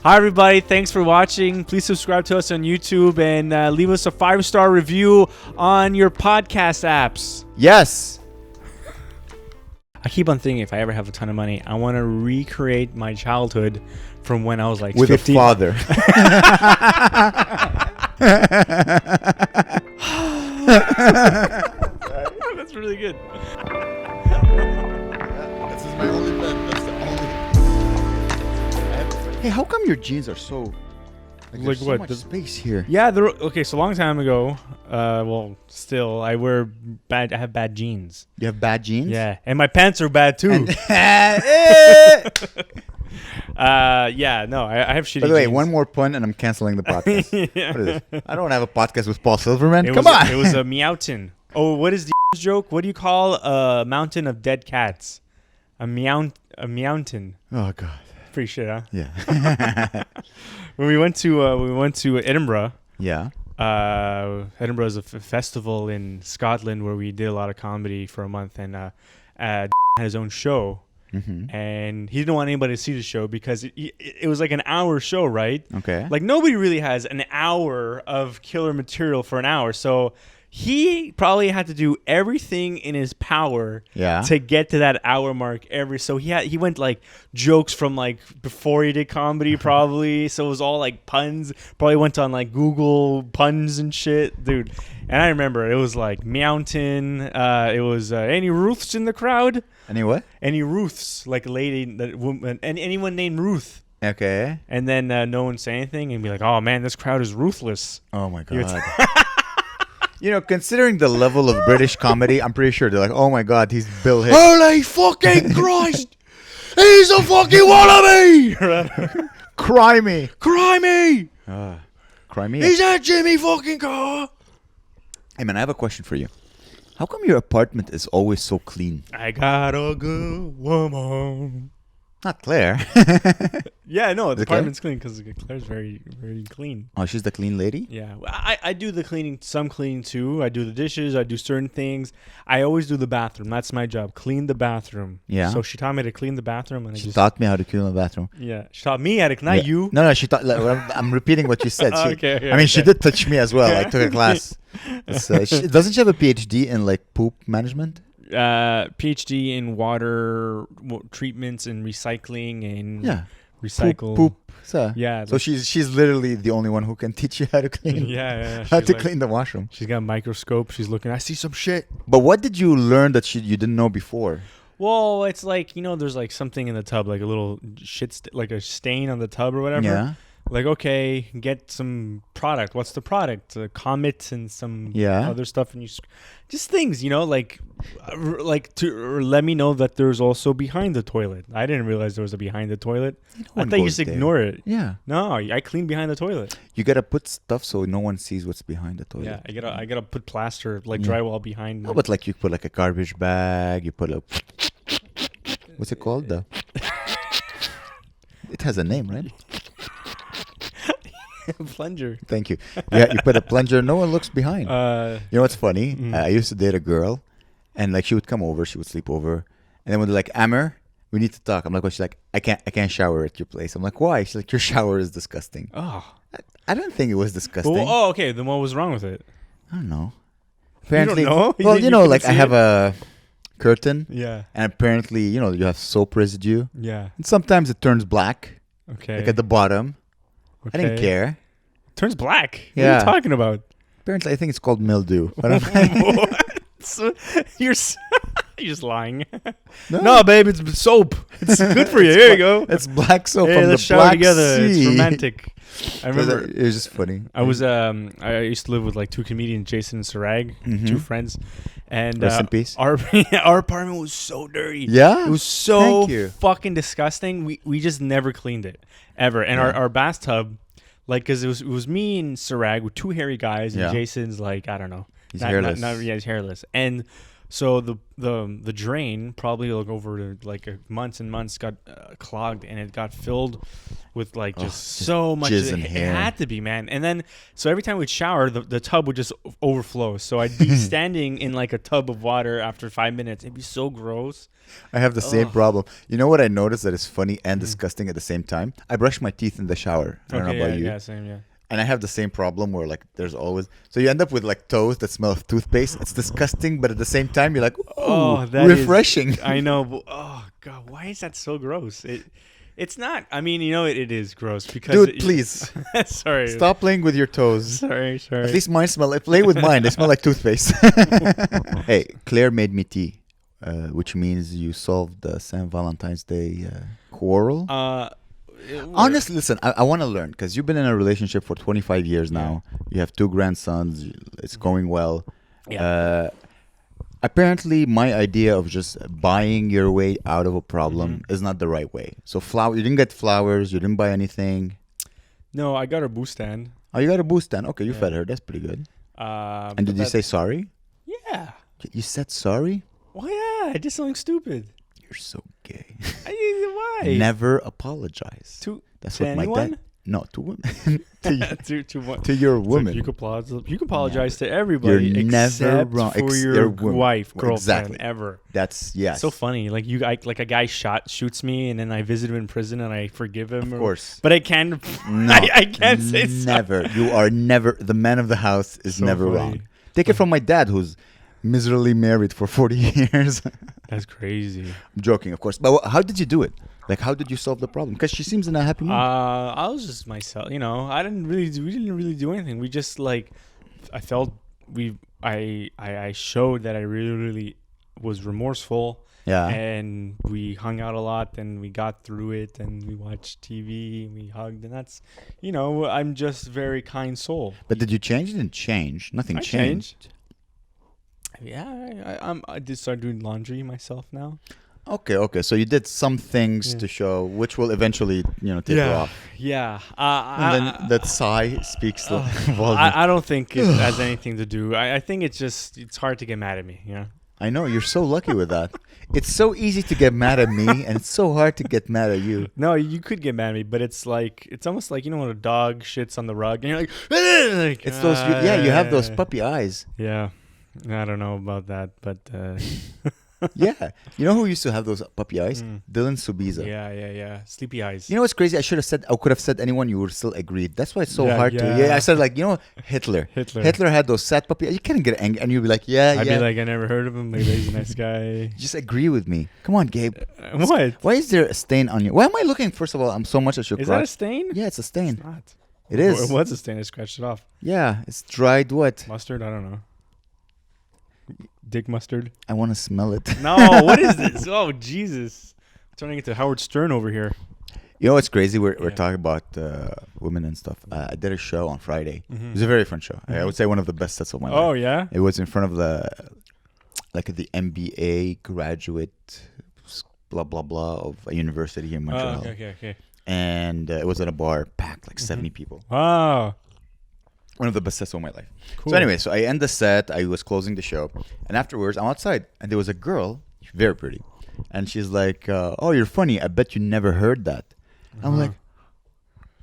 Hi, everybody. Thanks for watching. Please subscribe to us on YouTube and leave us a 5-star review on your podcast apps. Yes. I keep on thinking if I ever have a ton of money, I want to recreate my childhood from when I was like with 15. a father. That's really good. This is my only pen. That's the only. Hey, how come your jeans are so? There's so much space here. Yeah, okay. So a long time ago, well, still, I have bad jeans. You have bad jeans? Yeah, and my pants are bad too. Yeah, no, I have shitty jeans. By the way, one more pun and I'm canceling the podcast. Yeah. What is this? I don't have a podcast with Paul Silverman. Come on. on. It was a meowton. Oh, what is the joke? What do you call a mountain of dead cats? A meowton. Oh God. Pretty shit, huh? Yeah. When we went to Edinburgh. Yeah. Edinburgh is a festival in Scotland where we did a lot of comedy for a month, and had his own show. Mm-hmm. And he didn't want anybody to see the show because it was like an hour show, right? Okay. Like nobody really has an hour of killer material for an hour, so he probably had to do everything in his power to get to that hour mark. So he went like jokes from like before he did comedy probably. So it was all like puns. Probably went on like Google puns and shit, dude. And I remember it was like mountain. It was any Ruths in the crowd? Any what? Any Ruths, like a lady, woman, and anyone named Ruth. Okay. And then no one say anything and be like, "Oh man, this crowd is ruthless." Oh my God. You know, considering the level of British comedy, I'm pretty sure they're like, "Oh my God, he's Bill Hicks." Holy fucking Christ! He's a fucking wallaby! Cry me. Cry me! Cry me. He's at Jimmy fucking car! Hey man, I have a question for you. How come your apartment is always so clean? I got a good woman. Not Claire. Yeah, no, the Is it Claire? apartment's clean because Claire's very, very clean. Oh, she's the clean lady? Yeah, I do the cleaning, some cleaning too. I do the dishes, I do certain things. I always do the bathroom. That's my job, clean the bathroom. Yeah. So she taught me to clean the bathroom. And She taught me how to clean the bathroom. Yeah, she taught me how to, not you. No, she taught. Like, I'm repeating what you said. She did touch me as well. I took a class. Doesn't she have a PhD in like poop management? PhD in water treatments and recycling and recycle poop. So, yeah. So she's literally the only one who can teach you how to clean. How to clean the washroom. She's got a microscope. She's looking. I see some shit. But what did you learn that you didn't know before? Well, it's like, there's like something in the tub, like a little shit, like a stain on the tub or whatever. Yeah. Like, okay, get some product. What's the product? A Comet and some other stuff, and just things, like to let me know that there's also behind the toilet. I didn't realize there was a behind the toilet. I thought you just ignore it. Yeah. No, I clean behind the toilet. You gotta put stuff so no one sees what's behind the toilet. Yeah, I gotta put plaster, like drywall behind. No, but like you put like a garbage bag. You put a what's it called? It has a name, right? Plunger. Thank you. Yeah, you put a plunger. No one looks behind. You know what's funny? Mm. I used to date a girl, and like she would come over, she would sleep over, and then when they're like, "Amer, we need to talk." I'm like, "What?" She's like, "I can't shower at your place." I'm like, "Why?" She's like, "Your shower is disgusting." Oh, I don't think it was disgusting. well, okay. Then what was wrong with it? I don't know. Apparently, you don't know? Well, you like I have a curtain. Yeah. And apparently, you have soap residue. Yeah. And sometimes it turns black. Okay. Like at the bottom. Okay. I didn't care. Turns black. Yeah. What are you talking about? Apparently, I think it's called mildew. What? You're just lying. No, babe, it's soap. It's good for you. Here you go. It's black soap hey, from let's the shower Black together. Sea. It's romantic. I remember it was just funny. I used to live with like two comedians, Jason and Sarag, two friends, and rest in peace. Our apartment was so dirty. Yeah, it was so fucking disgusting. We just never cleaned it ever. And our bathtub, like, because it was me and Sarag with two hairy guys, and Jason's like, I don't know, he's hairless. He's hairless. And So the drain probably like over like months and months got clogged, and it got filled with like just so much jizz and it hair. had to be, man. And then so every time we'd shower, the tub would just overflow. So I'd be standing in like a tub of water after 5 minutes. It'd be so gross. I have the same problem. You know what I noticed that is funny and disgusting at the same time? I brush my teeth in the shower. I don't know about you. Yeah, same, yeah. And I have the same problem where like there's always so you end up with like toes that smell of toothpaste. It's disgusting, but at the same time you're like, ooh, refreshing. I know. But, oh god, why is that so gross? It's not. I mean, it is gross because. Dude, please. Sorry. Stop playing with your toes. Sorry. At least mine smell. Play with mine. They smell like toothpaste. Hey, Claire made me tea, which means you solved the St. Valentine's Day quarrel. Honestly, listen, I want to learn because you've been in a relationship for 25 years now. You have 2 grandsons. It's going well. Yeah. Apparently, my idea of just buying your way out of a problem is not the right way. So you didn't get flowers. You didn't buy anything. No, I got her boost stand. Oh, you got a boost stand. Okay, you fed her. That's pretty good. And did you say sorry? Yeah. You said sorry? Well, yeah. I did something stupid. You're so gay. Why? Never apologize. That's what anyone? My dad. No, to women. to your woman. Like you can apologize to everybody. You're never wrong. For your wife, girlfriend, exactly. ever. That's yes. So funny. Like like a guy shoots me, and then I visit him in prison, and I forgive him. Of course. But I can't. No, I can't say never. Sorry. You are never. The man of the house is never wrong. Take it from my dad, who's miserably married for 40 years. That's crazy. I'm joking, of course. But how did you do it? Like, how did you solve the problem? Because she seems in a happy mood. I was just myself. We didn't really do anything. We just like, I felt I showed that I really, really was remorseful. Yeah. And we hung out a lot, and we got through it, and we watched TV, and we hugged, and that's, I'm just a very kind soul. But did you change? You didn't change. Nothing changed. Yeah, I did start doing laundry myself now. Okay. So you did some things to show, which will eventually, take her off. Yeah. And then that sigh speaks volumes. I don't think it has anything to do. I think it's hard to get mad at me. I know. You're so lucky with that. It's so easy to get mad at me, and it's so hard to get mad at you. No, you could get mad at me, but it's almost like, when a dog shits on the rug, and you're like it's those. You have those puppy eyes. Yeah. I don't know about that, but yeah. You know who used to have those puppy eyes? Dylan Subiza. Yeah. Sleepy eyes. You know what's crazy? I could have said anyone, you would still agreed. That's why it's so hard to. Yeah, I said Hitler. Hitler had those sad puppy eyes. You can't get angry, and you'd be like, I'd be like, I never heard of him. Like, he's a nice guy. Just agree with me. Come on, Gabe. What? Why is there a stain on you? Why am I looking? First of all, I'm so much at your crotch. Is that a stain? Yeah, it's a stain. It's not. It is. What's a stain? I scratched it off. Yeah, it's dried what? Mustard? I don't know. Dick mustard? I want to smell it. No, what is this? Oh, Jesus. I'm turning into Howard Stern over here. You know what's crazy? We're talking about women and stuff. I did a show on Friday. It was a very fun show. I would say one of the best sets of my life. Oh, yeah? It was in front of the MBA graduate, blah, blah, blah, of a university here in Montreal. Oh, okay. And it was at a bar, packed, like 70 people. Oh. One of the best sets of my life. Cool. So anyway, I end the set. I was closing the show. And afterwards, I'm outside. And there was a girl, very pretty. And she's like, oh, you're funny. I bet you never heard that. I'm like,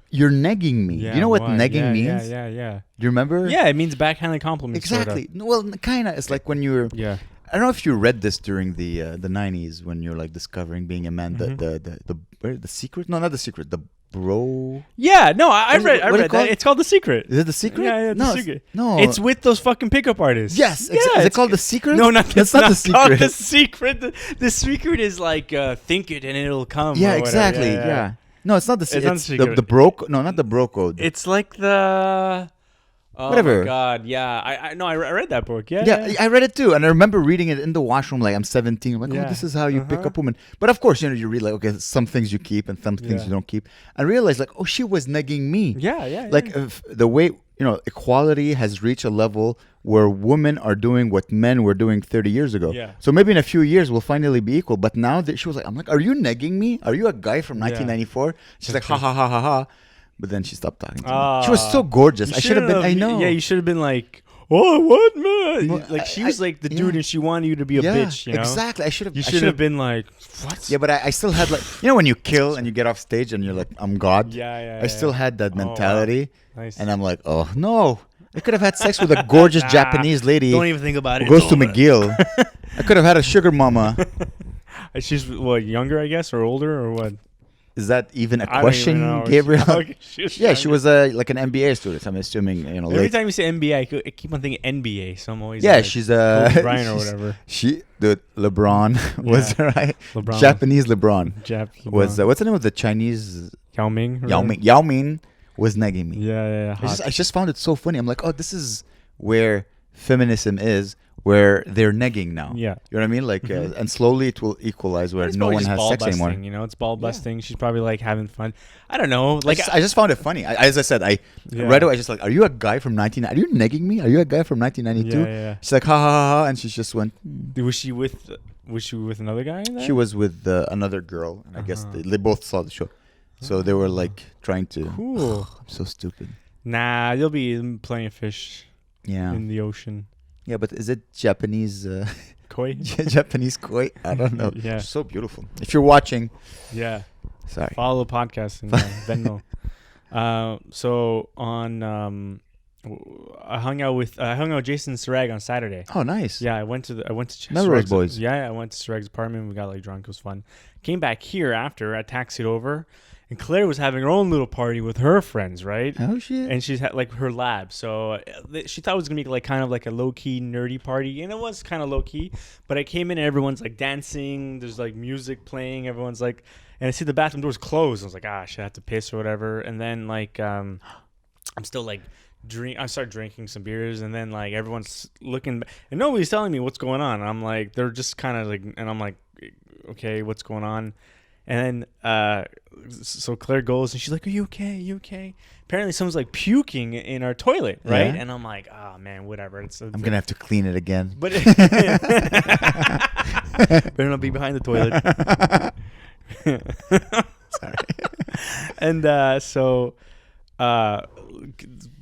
you're negging me. Yeah, you know what negging means? Yeah. Do you remember? Yeah, it means backhanded compliment. Exactly. Sort of. Well, kind of. It's like when you're... Yeah. I don't know if you read this during the 90s when you're like discovering being a man. The Secret? No, not The Secret. The Bro. Yeah, no, I read that. It's called The Secret. Is it The Secret? Yeah, The Secret. No. It's with those fucking pickup artists. Yes. Is it called The Secret? No, it's not The Secret. The Secret. The Secret is like think it and it'll come. Yeah, exactly. Yeah. No, it's not The Secret. It's the Bro. No, not the Bro Code. It's like the... Oh whatever. My God, yeah. I read that book. Yeah, I read it too, and I remember reading it in the washroom. Like I'm 17. I'm like, oh, this is how you pick up women. But of course, you read like, okay, some things you keep and some things you don't keep. I realized like, oh, she was negging me. Yeah. Like the way equality has reached a level where women are doing what men were doing 30 years ago. Yeah. So maybe in a few years we'll finally be equal. But now that she was like, I'm like, are you negging me? Are you a guy from 1994? She's like, ha ha ha ha ha. But then she stopped talking to me. She was so gorgeous. I should have been. I know. Yeah, you should have been like, oh, what, man? Well, like, she was like the dude and she wanted you to be a bitch, you know? Exactly. You should have been like, what? Yeah, but I still had like, you know, when you kill and you get off stage and you're like, I'm God. Yeah. I still had that mentality. Wow. Nice. And I'm like, oh, no. I could have had sex with a gorgeous Japanese lady. Don't even think about it. Who goes to McGill. I could have had a sugar mama. She's what, younger, I guess, or older, or what? Is that even a question, Gabriel? Okay, she was like an MBA student. I'm assuming, you know. Every time you say MBA, I keep on thinking NBA. So I'm always she's Brian or whatever. LeBron was right. LeBron. Japanese LeBron. LeBron. Was what's the name of the Chinese? Yao Ming. Yao Ming was negging me. Yeah. I just found it so funny. I'm like, oh, this is where feminism is. Where they're negging now. Yeah. You know what I mean? Like, and slowly it will equalize where no one has sex anymore. You know, it's ball busting. She's probably like having fun. I don't know. Like, I just found it funny. As I said, right away, I just like, are you a guy from Are you negging me? Are you a guy from 1992? Yeah. She's like, ha ha ha, and she just went. Was she with another guy in there? She was with another girl, and I guess they both saw the show. So they were like trying to. Cool. I'm so stupid. Nah, you'll be playing fish. Yeah. In the ocean. Yeah, but is it Japanese koi? Japanese koi? I don't know. Yeah. It's so beautiful. If you're watching. Yeah. Sorry. Follow the podcast and Venmo. So on I hung out with Jason Sarag on Saturday. Oh, nice. Yeah, I went to Melrose Boys. Yeah, I went to Sarag's apartment. We got like drunk. It was fun. Came back here after. I taxied over. And Claire was having her own little party with her friends, right? Oh, shit. And she's had like her lab. So she thought it was going to be like kind of like a low-key nerdy party. And it was kind of low-key. But I came in and everyone's like dancing. There's like music playing. Everyone's like... And I see the bathroom doors closed. I was like, shit, I have to piss or whatever. And then like... I'm still like... I started drinking some beers. And then like everyone's looking... And nobody's telling me what's going on. And I'm like... They're just kind of like... And I'm like... Okay, what's going on? And then, so Claire goes and she's like, "Are you okay? Are you okay?" Apparently, someone's like puking in our toilet, right? Yeah. And I'm like, "Oh man, whatever." I'm gonna have to clean it again. But better not be behind the toilet. Sorry. And so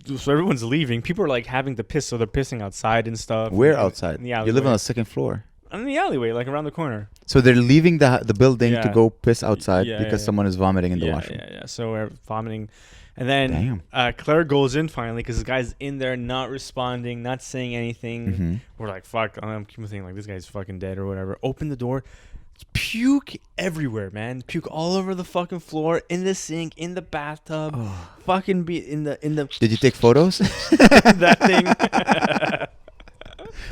everyone's leaving. People are like having to piss, so they're pissing outside and stuff. We're outside. Yeah, you live on the second floor. In the alleyway, like around the corner. So they're leaving the building to go piss outside because someone is vomiting in the washroom. Yeah. So we're vomiting. And then Claire goes in finally because this guy's in there not responding, not saying anything. Mm-hmm. We're like, fuck. I'm thinking like this guy's fucking dead or whatever. Open the door. Puke everywhere, man. Puke all over the fucking floor, in the sink, in the bathtub. Fucking be in the... Did you take photos? That thing...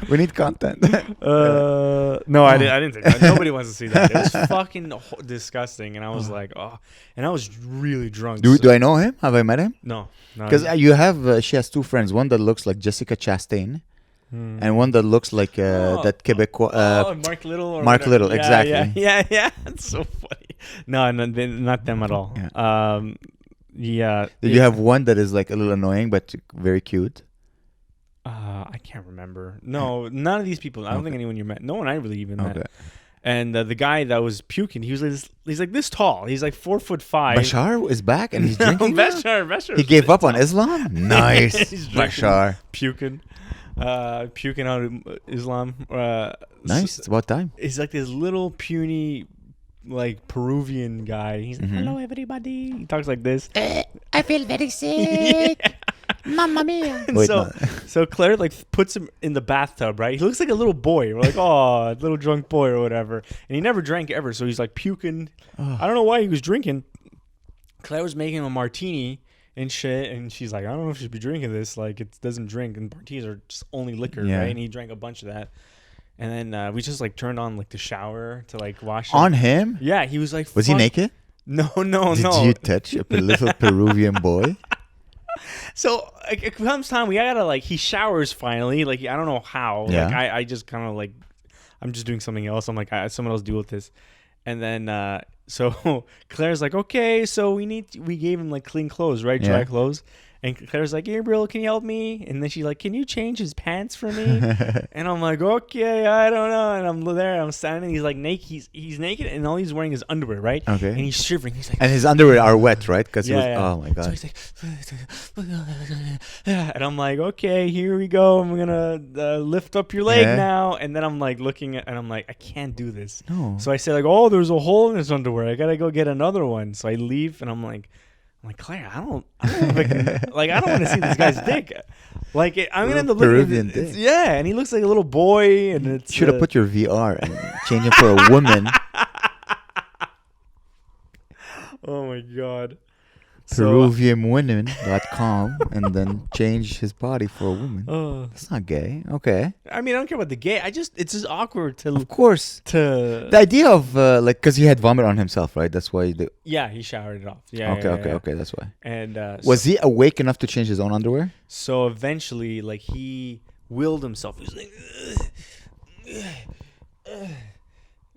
We need content. No, I didn't think that. Nobody wants to see that. It was fucking disgusting, and I was like, and I was really drunk. Do I know him? Have I met him? No. Because you have, she has two friends. One that looks like Jessica Chastain, and one that looks like that Quebecois. Mark Little. Mark Little, exactly. Yeah. That's so funny. No, not them at all. Yeah. Did you have one that is like a little annoying but very cute? I can't remember. No, none of these people. I don't think anyone you met. No one I really even met. And the guy that was puking, he's like this tall. He's like 4'5". Bashar is back and he's drinking. Bashar. He gave up on Islam. Nice, Bashar. Puking out of Islam. Nice. It's about time. He's like this little puny, like Peruvian guy. He's like, "Hello, everybody." He talks like this. I feel very sick. Mamma mia. So Claire like puts him in the bathtub, right? He looks like a little boy. We're like, oh, little drunk boy or whatever. And he never drank ever, so he's like puking. I don't know why he was drinking. Claire was making a martini and shit, and she's like, I don't know if she should be drinking this. Like, it doesn't drink, and martinis are just only liquor, right? And he drank a bunch of that. And then we just like turned on like the shower to like wash on him. Yeah, he was like, was he naked? No. Did you touch a little Peruvian boy? So it comes time we gotta like he showers finally, like I don't know how. Like I just kind of like I'm just doing something else. I'm like someone else deal with this. And then so Claire's like, okay, so we gave him like clean clothes, right? Dry clothes. And Claire's like, Gabriel, can you help me? And then she's like, can you change his pants for me? And I'm like, okay, I don't know. And I'm there, I'm standing. He's like naked. He's naked, and all he's wearing is underwear, right? Okay. And he's shivering. He's like, and his underwear are wet, right? Because oh my god. So he's like, and I'm like, okay, here we go. I'm gonna lift up your leg now. And then I'm like looking at, and I'm like, I can't do this. No. So I say like, oh, there's a hole in his underwear. I gotta go get another one. So I leave, and I'm like, Claire, I don't know if I can, like, I don't want to see this guy's dick. Like, I'm gonna end up looking at it. Yeah, and he looks like a little boy, and it's. Should have put your VR and change him for a woman. Oh my god. PeruvianWomen.com and then change his body for a woman. That's not gay. Okay. I mean, I don't care about the gay. It's just awkward to. Of course. The idea of like, because he had vomit on himself, right? That's why. Yeah, he showered it off. Yeah. Okay. That's why. And was he awake enough to change his own underwear? So eventually, like, he willed himself. He was like.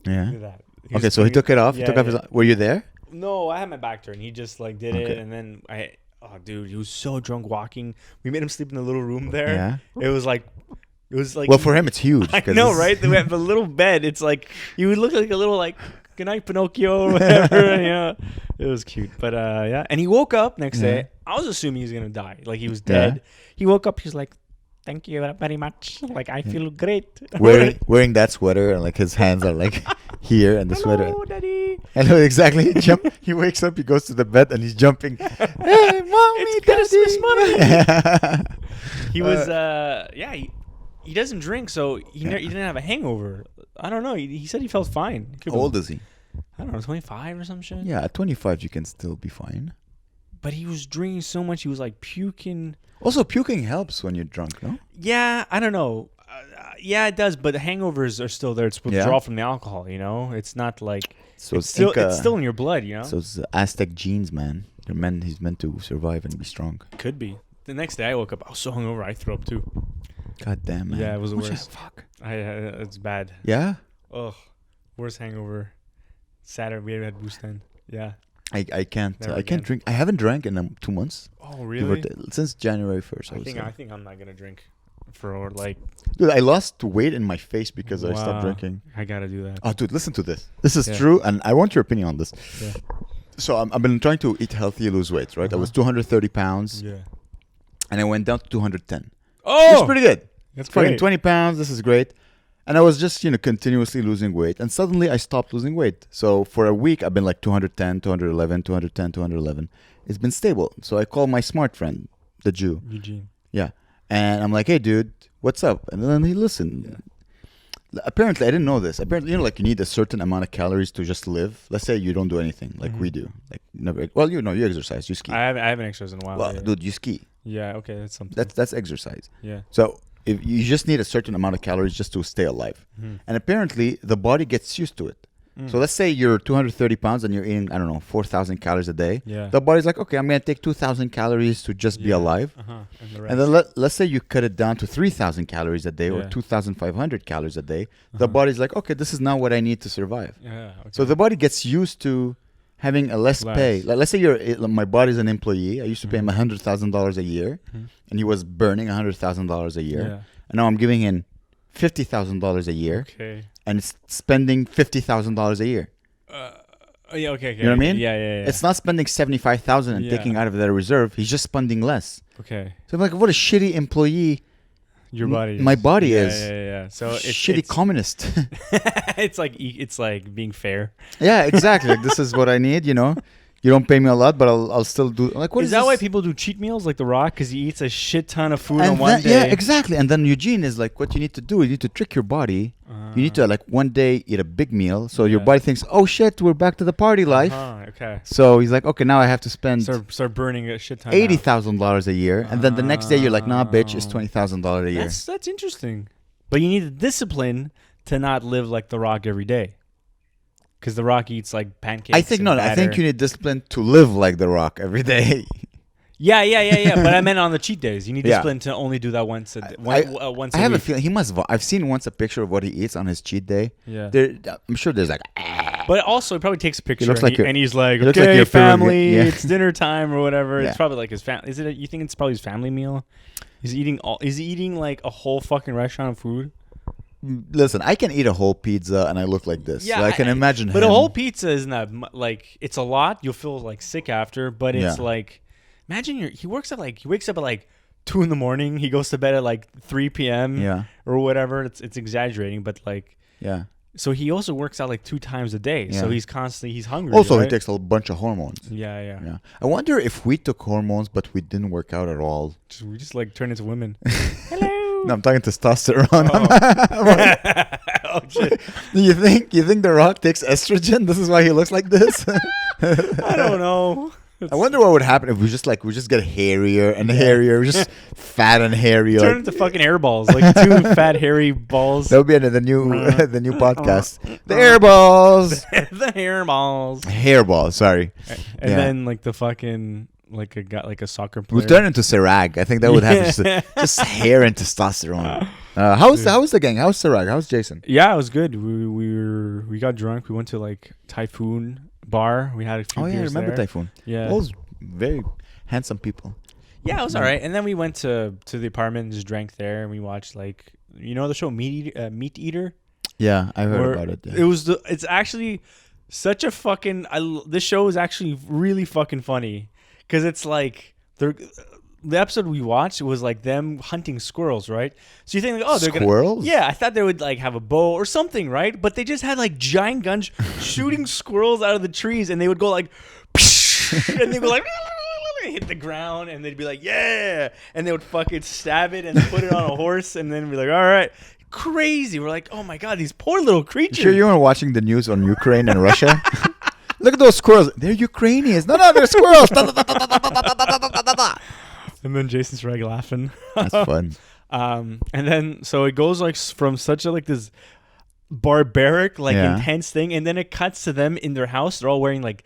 Yeah. Okay, so he took it off. He took off his. Were you there? No, I had my back turned. He just like did it, and then dude, he was so drunk walking. We made him sleep in the little room there. Yeah. It was like. Well, for him, it's huge. I know, right? We have a little bed. It's like you would look like a little like good night Pinocchio or whatever. It was cute, but yeah. And he woke up next day. I was assuming he was gonna die, like he was dead. He woke up. He's like, "Thank you very much. Like I feel great." Wearing that sweater, and like his hands are like here, and the sweater. Hello, Daddy. Hello, exactly. He wakes up, he goes to the bed, and he's jumping. Hey, mommy, Christmas, mommy. He was he doesn't drink, so he didn't have a hangover. I don't know. He said he felt fine. How old is he? I don't know, 25 or some shit. Yeah, at 25 you can still be fine. But he was drinking so much, he was like puking. Also, puking helps when you're drunk, no? Yeah, I don't know. Yeah, it does, but the hangovers are still there. It's withdrawal from the alcohol, you know? It's not like... So it's still in your blood, you know? So it's Aztec genes, man. He's meant to survive and be strong. Could be. The next day I woke up, I was so hungover, I threw up too. God damn, man. Yeah, it was the worst. Fuck. It's bad. Yeah? Ugh. Worst hangover. Saturday, we had Boostan. Yeah. I can't drink. I haven't drank in 2 months. Oh, really? Since January 1st. I think I'm not going to drink for like... Dude, I lost weight in my face because I stopped drinking. I got to do that. Oh, dude, listen to this. This is true, and I want your opinion on this. Yeah. So I've been trying to eat healthy, lose weight, right? I was 230 pounds. Yeah. And I went down to 210. Oh! It's pretty good. That's fucking great. 20 pounds. This is great. And I was just, continuously losing weight. And suddenly I stopped losing weight. So for a week, I've been like 210, 211, 210, 211. It's been stable. So I call my smart friend, the Jew. Eugene. Yeah. And I'm like, hey, dude, what's up? And then he listened. Yeah. Apparently, I didn't know this. Apparently, like you need a certain amount of calories to just live. Let's say you don't do anything like we do. Like never. Well, you exercise. You ski. I haven't exercised in a while. Well, dude, you ski. Yeah, okay, that's something. That's exercise. Yeah. So if you just need a certain amount of calories just to stay alive. And apparently the body gets used to it. So let's say you're 230 pounds and you're eating, 4,000 calories a day. Yeah. The body's like, okay, I'm going to take 2,000 calories to just be alive. And then let's say you cut it down to 3,000 calories a day or 2,500 calories a day. The body's like, okay, this is now what I need to survive. Yeah. Okay. So the body gets used to having a less pay. Like, let's say my body's an employee. I used to pay him $100,000 a year, and he was burning $100,000 a year. Yeah. And now I'm giving him $50,000 a year, and it's spending $50,000 a year. Yeah, okay. You know what I mean? Yeah. It's not spending $75,000 and taking out of their reserve. He's just spending less. Okay. So I'm like, what a shitty employee. Your body. My body is. Yeah. So it's shitty communist. it's like being fair. Yeah, exactly. Like, this is what I need. You don't pay me a lot, but I'll still do. Like, what is that? Why people do cheat meals like The Rock? Because he eats a shit ton of food on one day. Yeah, exactly. And then Eugene is like, what you need to do, you need to trick your body. You need to one day eat a big meal, so your body thinks, oh shit, we're back to the party life. Okay. So he's like, okay, now I have to spend start burning a shit ton. $80,000 a year, and then the next day you're like, nah, bitch, it's $20,000 a year. That's interesting. But you need the discipline to not live like The Rock every day. Because The Rock eats like pancakes. I think you need discipline to live like The Rock every day. Yeah. But I meant on the cheat days. You need discipline to only do that once a day. I have a feeling he must. I've seen once a picture of what he eats on his cheat day. Yeah. I'm sure there's like But also, he probably takes a picture and he's like, he okay, like family, it's dinner time or whatever. Yeah. It's probably like his family. You think it's probably his family meal? Is he eating like a whole fucking restaurant of food? Listen, I can eat a whole pizza and I look like this. Yeah, so I can imagine him. But a whole pizza isn't that, like, it's a lot. You'll feel like sick after, but it's like, imagine he wakes up at like 2 a.m. He goes to bed at like 3 p.m. Or whatever. It's exaggerating, but like, so he also works out like 2 times a day. So he's hungry. Also, he takes a bunch of hormones. Yeah. I wonder if we took hormones, but we didn't work out at all. We just like turn into women. Hello. No, I'm talking testosterone. Oh shit! You think The Rock takes estrogen? This is why he looks like this. I don't know. I wonder what would happen if we just get hairier and hairier, just fat and hairy. Turn into fucking hairballs, like 2 fat hairy balls. That would be the new podcast. The hairballs. The hairballs. Hairballs. Sorry. And then like the fucking. Like a soccer player. We'll turn into Sirag. I think that would happen. Just hair and testosterone. How's the gang? How's Sirag? How's Jason? Yeah, it was good. We got drunk. We went to like Typhoon bar. We had a few beers. I remember there. Typhoon. Yeah, those very handsome people. Yeah, it was all right. And then we went to the apartment and just drank there. And we watched like the show Meat Eater. Yeah, I heard about it. Yeah. It's actually such a fucking. This show is actually really fucking funny. Because it's like the episode we watched was like them hunting squirrels, right? So you think like, they're squirrels? Yeah, I thought they would like have a bow or something, right? But they just had like giant guns shooting squirrels out of the trees, and they would go like, and they would like hit the ground, and they'd be like, yeah, and they would fucking stab it and put it on a horse, and then be like, all right. Crazy. We're like, oh my god, these poor little creatures. Sure, you weren't watching the news on Ukraine and Russia? Look at those squirrels. They're Ukrainians. No, they're squirrels. And then Jason's Reg laughing. That's fun. And then, so it goes like from such a like this barbaric, like intense thing. And then it cuts to them in their house. They're all wearing like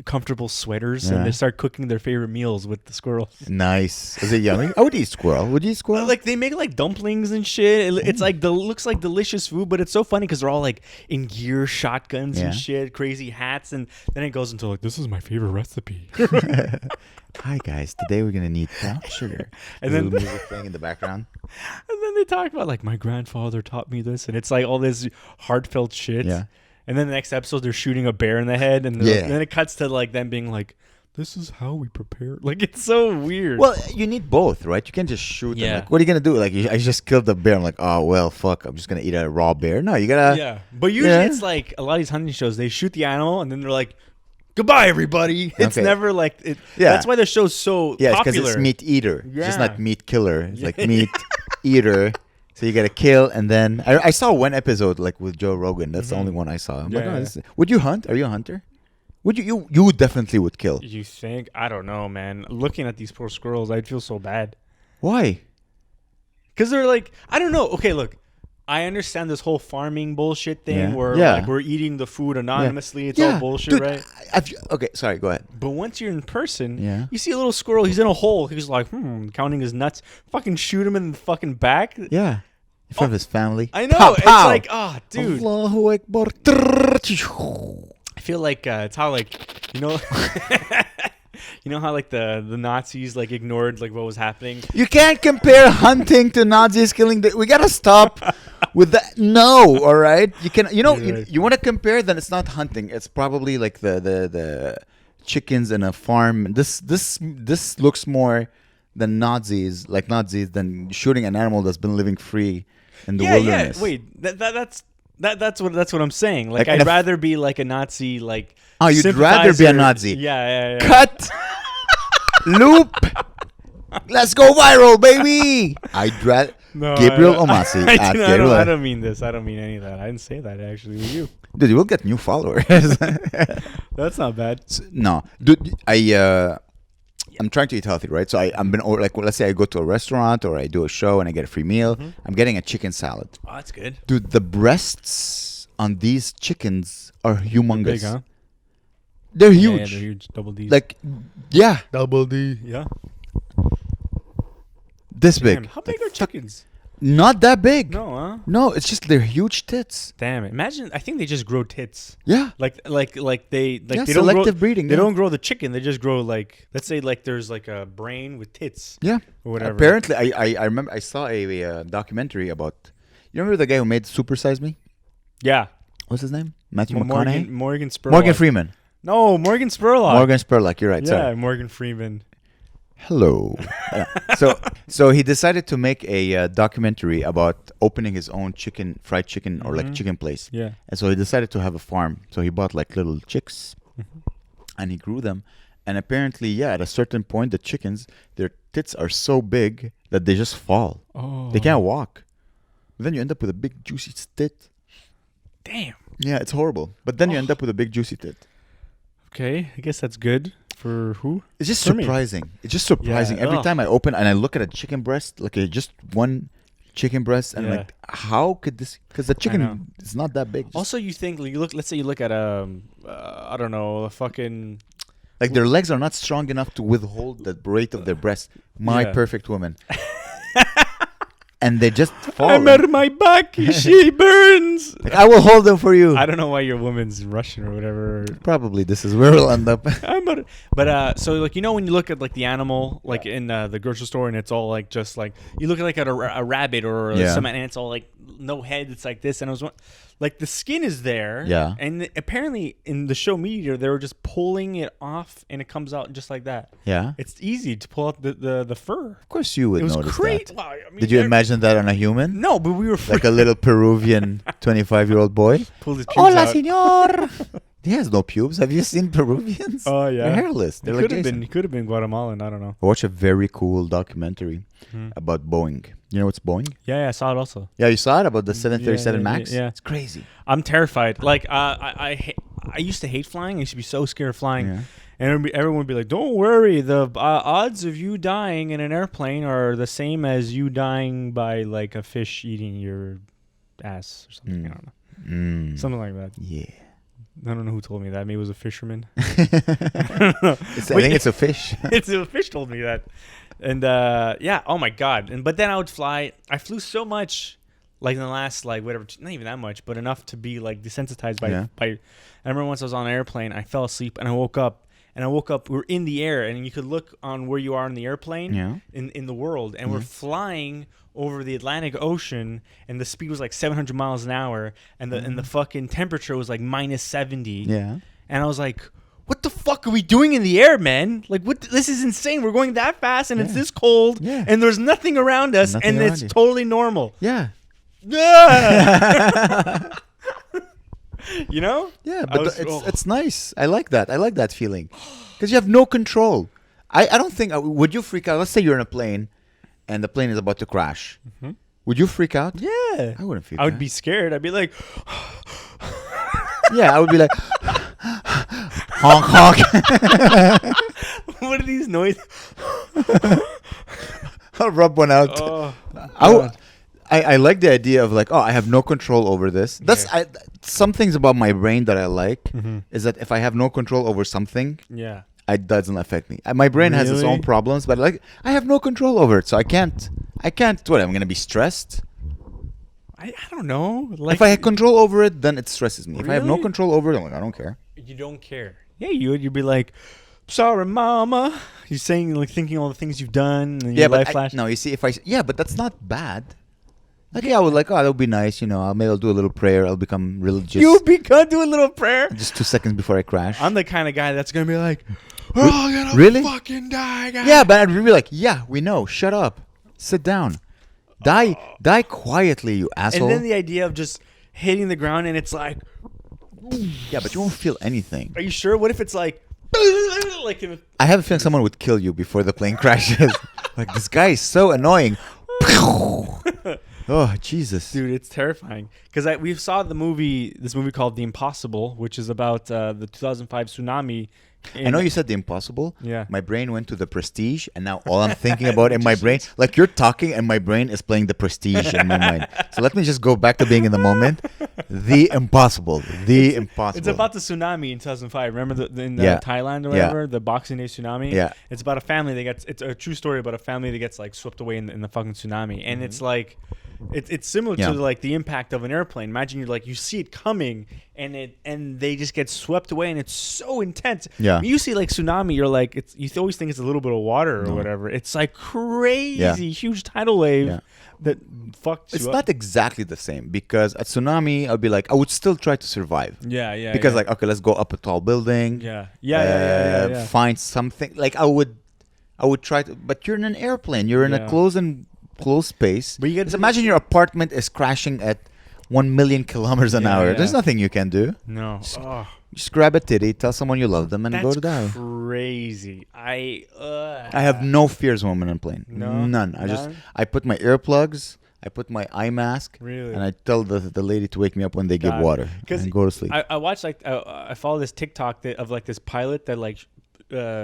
comfortable sweaters. And they start cooking their favorite meals with the squirrels. Nice. Is it yummy? I would eat squirrel. Would you eat squirrel? Like they make like dumplings and shit. It's like looks like delicious food, but it's so funny because they're all like in gear, shotguns and shit, crazy hats. And then it goes into like, this is my favorite recipe. Hi guys, today we're gonna need brown sugar. And then music playing in the background. And then they talk about like my grandfather taught me this, and it's like all this heartfelt shit. Yeah. And then the next episode, they're shooting a bear in the head, and then it cuts to like them being like, "This is how we prepare." Like it's so weird. Well, you need both, right? You can't just shoot. Yeah. Like, what are you gonna do? Like, I just killed the bear. I'm like, oh well, fuck. I'm just gonna eat a raw bear. No, you gotta. Yeah. But usually it's like a lot of these hunting shows. They shoot the animal, and then they're like, goodbye, everybody. It's never like it. Yeah. That's why the show's so popular. Yeah, because it's meat eater. Yeah. It's just not meat killer. It's like meat eater. So you gotta kill, and then I saw one episode like with Joe Rogan. That's the only one I saw. I'm like, oh, would you hunt? Are you a hunter? Would you definitely would kill? You think? I don't know, man. Looking at these poor squirrels, I'd feel so bad. Why? Because they're like, I don't know. Okay, look. I understand this whole farming bullshit thing where like we're eating the food anonymously. It's all bullshit, dude, right? Okay, sorry, go ahead. But once you're in person, you see a little squirrel. He's in a hole. He's like, counting his nuts. Fucking shoot him in the fucking back. Yeah. In front of his family. I know. Pow, pow. It's like, dude. Allahu Akbar. I feel like it's how like, you know... You know how like the Nazis like ignored like what was happening? You can't compare hunting to Nazis killing. We gotta stop with that. No, all right. You can. You know, you want to compare? Then it's not hunting. It's probably like the chickens in a farm. This looks more than Nazis than shooting an animal that's been living free in the wilderness. Yeah. Wait, that's what I'm saying. Like I'd rather be like a Nazi. Like you'd rather be a Nazi. Yeah. Cut. Loop. Let's go viral, baby. I'd rather Gabriel Omassi. I don't mean this. I don't mean any of that. I didn't say that actually with you. Dude, you will get new followers. That's not bad. No, dude, I'm trying to eat healthy, right? So I'm been like, let's say I go to a restaurant or I do a show and I get a free meal. Mm-hmm. I'm getting a chicken salad. Oh, that's good. Dude, the breasts on these chickens are humongous. They're big, huh? They're huge. Yeah, they're huge. Double D. Like, yeah. Double D. Yeah. This big. How big are chickens? Not that big. No, huh? No, it's just they're huge tits. Damn it! Imagine. I think they just grow tits. Yeah. Like they they selective don't grow, breeding. They don't grow the chicken. They just grow like, let's say like there's like a brain with tits. Yeah. Or whatever. Apparently, I remember I saw a documentary about. You remember the guy who made Super Size Me? Yeah. What's his name? Matthew McConaughey. Morgan Spurlock. Morgan Freeman. No, Morgan Spurlock. Morgan Spurlock. You're right. Yeah, Sorry. Morgan Freeman. Hello. So he decided to make a documentary about opening his own fried chicken or like chicken place. Yeah. And so he decided to have a farm. So he bought like little chicks and he grew them. And apparently, at a certain point, the chickens, their tits are so big that they just fall. Oh. They can't walk. Then you end up with a big juicy tit. Damn. Yeah, it's horrible. But then you end up with a big juicy tit. Okay, I guess that's good. For who? It's just For me. surprising. It's just surprising. Yeah, Every time I open and I look at a chicken breast, like just one chicken breast, and like, how could this? Because the chicken is not that big. Also, you think let's say you look at I don't know, a fucking like their legs are not strong enough to withhold the weight of their breast. My perfect woman. And they just fall. I'm at my back. She burns. Like, I will hold them for you. I don't know why your woman's Russian or whatever. Probably this is where we'll end up. But so like when you look at like the animal like in the grocery store and it's all like just like you look at like at a rabbit or some and it's all like no head. It's like this and I was like the skin is there. Yeah. And apparently in the show Meat Eater they were just pulling it off and it comes out just like that. Yeah. It's easy to pull out the fur. Of course you would notice great. that. Wow, I mean, Did you imagine that on a human? No, but we were like a little Peruvian 25-year-old boy. Pulled his pubes Hola, out. señor. He has no pubes. Have you seen Peruvians? Oh yeah, they're hairless. They're he like could have Jason. been. He could have been Guatemalan. I don't know. I watched a very cool documentary about Boeing. You know what's Boeing? Yeah, I saw it also. Yeah, you saw it about the 737 Max. Yeah, it's crazy. I'm terrified. Like I used to hate flying. I used to be so scared of flying. Yeah. And everyone would be like, "Don't worry, the odds of you dying in an airplane are the same as you dying by like a fish eating your ass or something." I don't know, something like that. Yeah. I don't know who told me that. Maybe it was a fisherman. I think it's a fish. It's a fish told me that. And oh my god. But then I would fly. I flew so much, like in the last like whatever, not even that much, but enough to be like desensitized by. I remember once I was on an airplane. I fell asleep and I woke up. We're in the air, and you could look on where you are in the airplane in the world, and we're flying over the Atlantic Ocean, and the speed was like 700 miles an hour, and the fucking temperature was like minus 70. Yeah. And I was like, what the fuck are we doing in the air, man? Like, what? This is insane. We're going that fast, and it's this cold, and there's nothing around us, and it's totally normal. Yeah. You know? Yeah, but it's nice. I like that. I like that feeling. Because you have no control. I don't think... would you freak out? Let's say you're in a plane and the plane is about to crash. Mm-hmm. Would you freak out? Yeah. I wouldn't freak out. I would be scared. I'd be like... Yeah, I would be like... honk, honk. What are these noises? I'll rub one out. Oh, I like the idea of like, I have no control over this. That's some things about my brain that I like is that if I have no control over something, it doesn't affect me. My brain has its own problems, but like I have no control over it, so I can't. What? I'm gonna be stressed. I don't know. Like, if I have control over it, then it stresses me. Really? If I have no control over it, I'm like, I don't care. You don't care. Yeah, you'd be like, sorry, mama. You're saying like thinking all the things you've done and your life flash. No, you see, but that's not bad. Like, I would like, that would be nice, maybe I'll do a little prayer. I'll become religious. Do a little prayer? Just 2 seconds before I crash. I'm the kind of guy that's going to be like, I'm going to really? fucking die, guys. Yeah, but I'd be like, yeah, we know. Shut up. Sit down. Die quietly, you asshole. And then the idea of just hitting the ground and it's like... Yeah, but you won't feel anything. Are you sure? What if it's like... I have a feeling someone would kill you before the plane crashes. Like, this guy is so annoying. Oh, Jesus. Dude, it's terrifying. Because we saw this movie called The Impossible, which is about the 2005 tsunami. I know you said The Impossible. Yeah. My brain went to The Prestige, and now all I'm thinking about in my brain, like you're talking and my brain is playing The Prestige in my mind. So let me just go back to being in the moment. The Impossible. It's about the tsunami in 2005. Remember in Thailand or whatever, the Boxing Day tsunami? Yeah. It's about a family it's a true story about a family that gets like swept away in the fucking tsunami. And it's like... It's similar to like the impact of an airplane. Imagine you see it coming and they just get swept away and it's so intense. Yeah. When you see like tsunami, you're like you always think it's a little bit of water or whatever. It's like crazy huge tidal wave that fucks It's you not up. exactly the same because at tsunami I'll be like I would still try to survive. Yeah. Because like okay, let's go up a tall building. Yeah. Find something like I would try to, but you're in an airplane. You're in a closed space. But you imagine your apartment is crashing at 1 million kilometers an hour. Yeah. There's nothing you can do. No. Just grab a titty, tell someone you love them, and go to die. That's crazy. I have no fears when I'm in a plane. No, none. I put my earplugs. I put my eye mask. Really? And I tell the lady to wake me up when they give water and go to sleep. I watched I follow this TikTok of like this pilot that like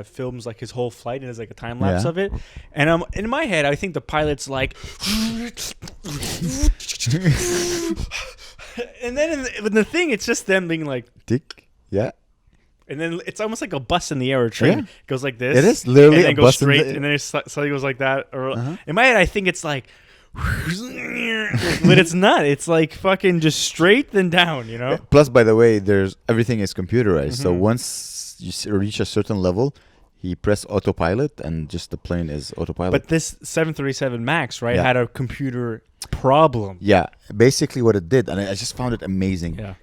films like his whole flight and there's like a time lapse of it, and in my head I think the pilot's like and then in the thing it's just them being like tick and then it's almost like a bus in the air or a train. It goes like this. It is literally and then a goes bus straight and then it suddenly goes like that or in my head I think it's like but it's not. It's like fucking just straight then down, you know. Plus, by the way, everything is computerized. So once you reach a certain level, he press autopilot and just the plane is autopilot. But this 737 Max, right, had a computer problem. Yeah, basically what it did, and I just found it amazing. Yeah.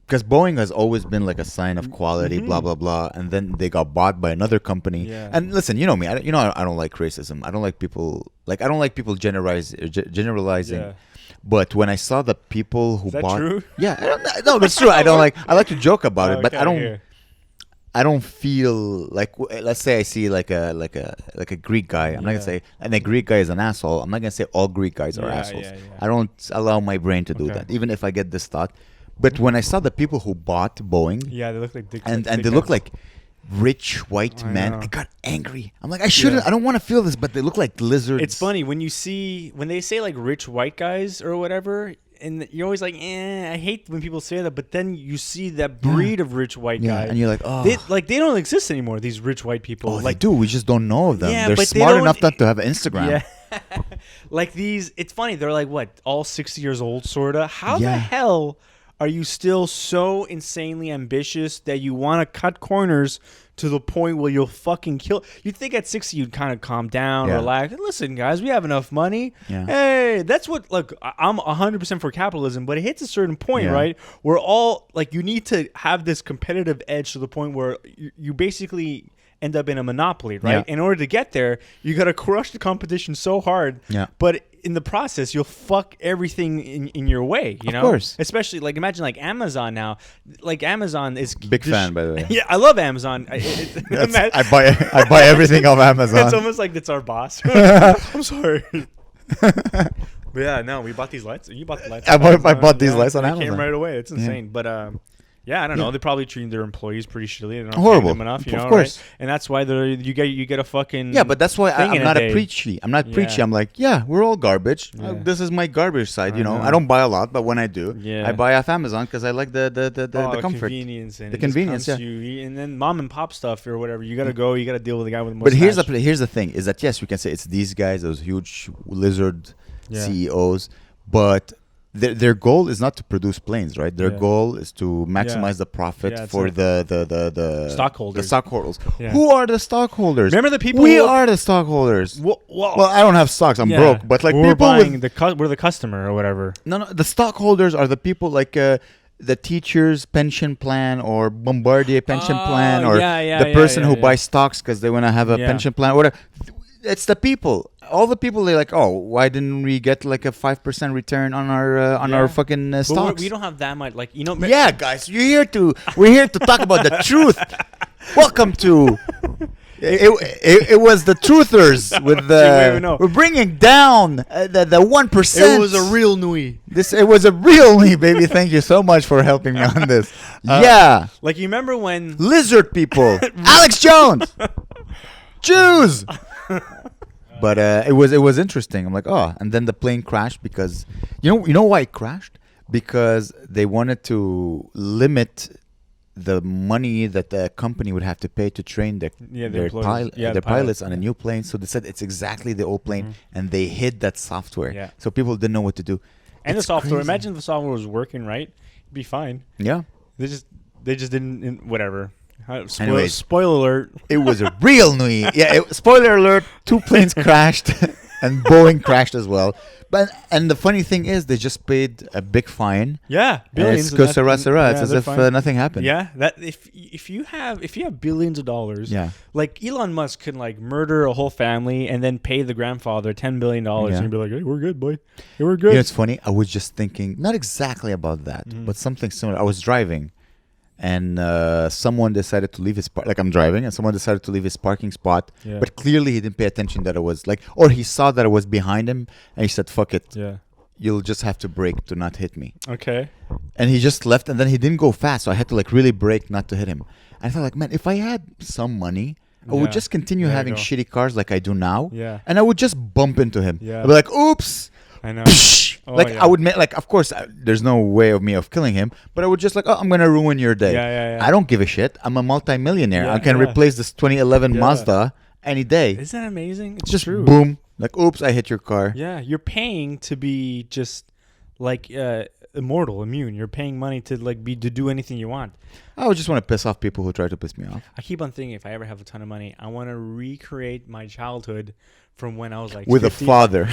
Because Boeing has always been like a sign of quality, blah blah blah, and then they got bought by another company. Yeah. And listen, you know me, I don't like racism. I don't like people generalizing. Yeah. But when I saw the people who Is that bought, true? yeah, no, it's true. I like to joke about it, but Okay, I don't feel like let's say I see like a Greek guy. I'm not gonna say and a Greek guy is an asshole. I'm not gonna say all Greek guys are assholes. Yeah. I don't allow my brain to do that, even if I get this thought. But when I saw the people who bought Boeing, they look like dicks. and they look like rich white men, I got angry. I'm like, I shouldn't. I don't want to feel this, but they look like lizards. It's funny when they say like rich white guys or whatever. And you're always like, I hate when people say that, but then you see that breed of rich white guys, and you're like, oh, they don't exist anymore. These rich white people, like, they do. We just don't know of them. Yeah, they're but smart they enough not to have Instagram. Yeah, like these. It's funny. They're like what, all 60 years old, sorta. How the hell are you still so insanely ambitious that you want to cut corners to the point where you'll fucking kill? You'd think at 60 you'd kind of calm down, relax. And listen, guys, we have enough money. Yeah. Hey, that's what. Look, I'm 100% for capitalism, but it hits a certain point, right? We're all like, you need to have this competitive edge to the point where you basically end up in a monopoly, right? In order to get there, you got to crush the competition so hard. Yeah. But in the process, you'll fuck everything in your way, you know? Of course. Especially, like, imagine, like, Amazon now. Like, Amazon is... Big fan, by the way. Yeah, I love Amazon. I buy everything off Amazon. It's almost like it's our boss. I'm sorry. But yeah, no, we bought these lights. You bought the lights. I bought these lights on Amazon. Came right away. It's insane. But... yeah, I don't know. They're probably treating their employees pretty shitty. They're not horrible. paying them enough, you know, of course. right? And that's why you get a fucking but that's why I'm not a preachy. I'm not preachy. I'm like, we're all garbage. This is my garbage side. You know, I don't buy a lot, but when I do, I buy off Amazon because I like the comfort, convenience, and the convenience. Yeah. And then mom and pop stuff or whatever. You gotta go. You gotta deal with the guy with the But mustache. here's the thing: is that yes, we can say it's these guys, those huge lizard CEOs, but their goal is not to produce planes, right? Their goal is to maximize the profit for the stockholders. The stockholders. Yeah. Who are the stockholders? Remember the people? We are the stockholders. Well, I don't have stocks. I'm broke. But like we're people buying we're the customer or whatever. No. The stockholders are the people like the teacher's pension plan or Bombardier pension plan or the person who buys stocks because they want to have a pension plan or whatever. It's the people. All the people, they're like, oh, why didn't we get like a 5% return on our fucking stocks? But we don't have that much, like, you know. Yeah, guys, we're here to talk about the truth. Welcome to. It was the truthers with the. We're bringing down the 1%. It was a real Nuit. It was a real Nuit, baby. Thank you so much for helping me on this. Like, you remember when lizard people, Alex Jones, Jews. But it was interesting. I'm like, oh, and then the plane crashed because you know why it crashed? Because they wanted to limit the money that the company would have to pay to train their pilots on a new plane. So they said it's exactly the old plane, and they hid that software. Yeah. So people didn't know what to do. And the software. Crazy. Imagine if the software was working right, it'd be fine. Yeah. They just didn't. Whatever. Spoiler alert. It was a real Nuit. Yeah. Spoiler alert. 2 planes crashed, and Boeing crashed as well. And the funny thing is, they just paid a big fine. Yeah, billions. It's as if nothing happened. Yeah, that if you have billions of dollars, like Elon Musk can like murder a whole family and then pay the grandfather $10 billion and be like, hey, we're good, boy. Hey, we're good. You know, it's funny. I was just thinking, not exactly about that, but something similar. I was driving, and someone decided to leave his I'm driving, and someone decided to leave his parking spot, but clearly he didn't pay attention that it was or he saw that it was behind him, and he said, fuck it, you'll just have to brake to not hit me. Okay. And he just left, and then he didn't go fast, so I had to really brake not to hit him. And I thought, man, if I had some money, I would just continue having shitty cars like I do now, and I would just bump into him. I'd be like, oops. I know. I would make of course, there's no way of me of killing him, but I would just I'm gonna ruin your day. I don't give a shit. I'm a multi-millionaire. I can replace this 2011 Mazda any day. Isn't that amazing? It's just true. Boom. Oops, I hit your car. Yeah, you're paying to be just immortal, immune. You're paying money to to do anything you want. I would just want to piss off people who try to piss me off. I keep on thinking, if I ever have a ton of money, I want to recreate my childhood from when I was with 50. A father.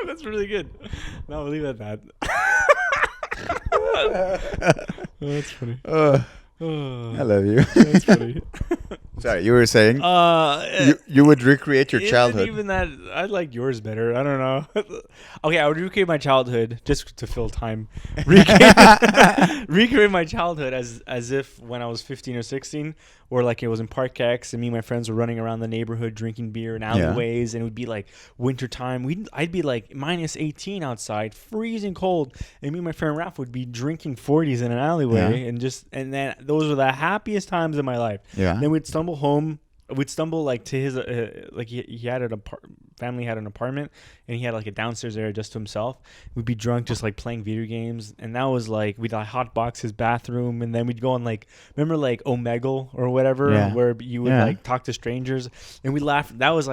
That's really good. No, I'll leave it at that. That's funny. I love you. That's funny. Sorry, you were saying you would recreate your childhood. Even that, I like yours better. I don't know. Okay, I would recreate my childhood just to fill time. Recreate my childhood as if when I was 15 or 16, or it was in Park X, and me and my friends were running around the neighborhood drinking beer in alleyways, and it would be winter time. I'd be minus 18 outside, freezing cold, and me and my friend Raph would be drinking 40s in an alleyway, and then those were the happiest times of my life. Yeah. Then we'd stumble home. We'd stumble to his he had family had an apartment, and he had a downstairs area just to himself. We'd be drunk just playing video games, and that was we'd hotbox his bathroom, and then we'd go on remember Omegle or whatever, where you would talk to strangers, and we laughed. That was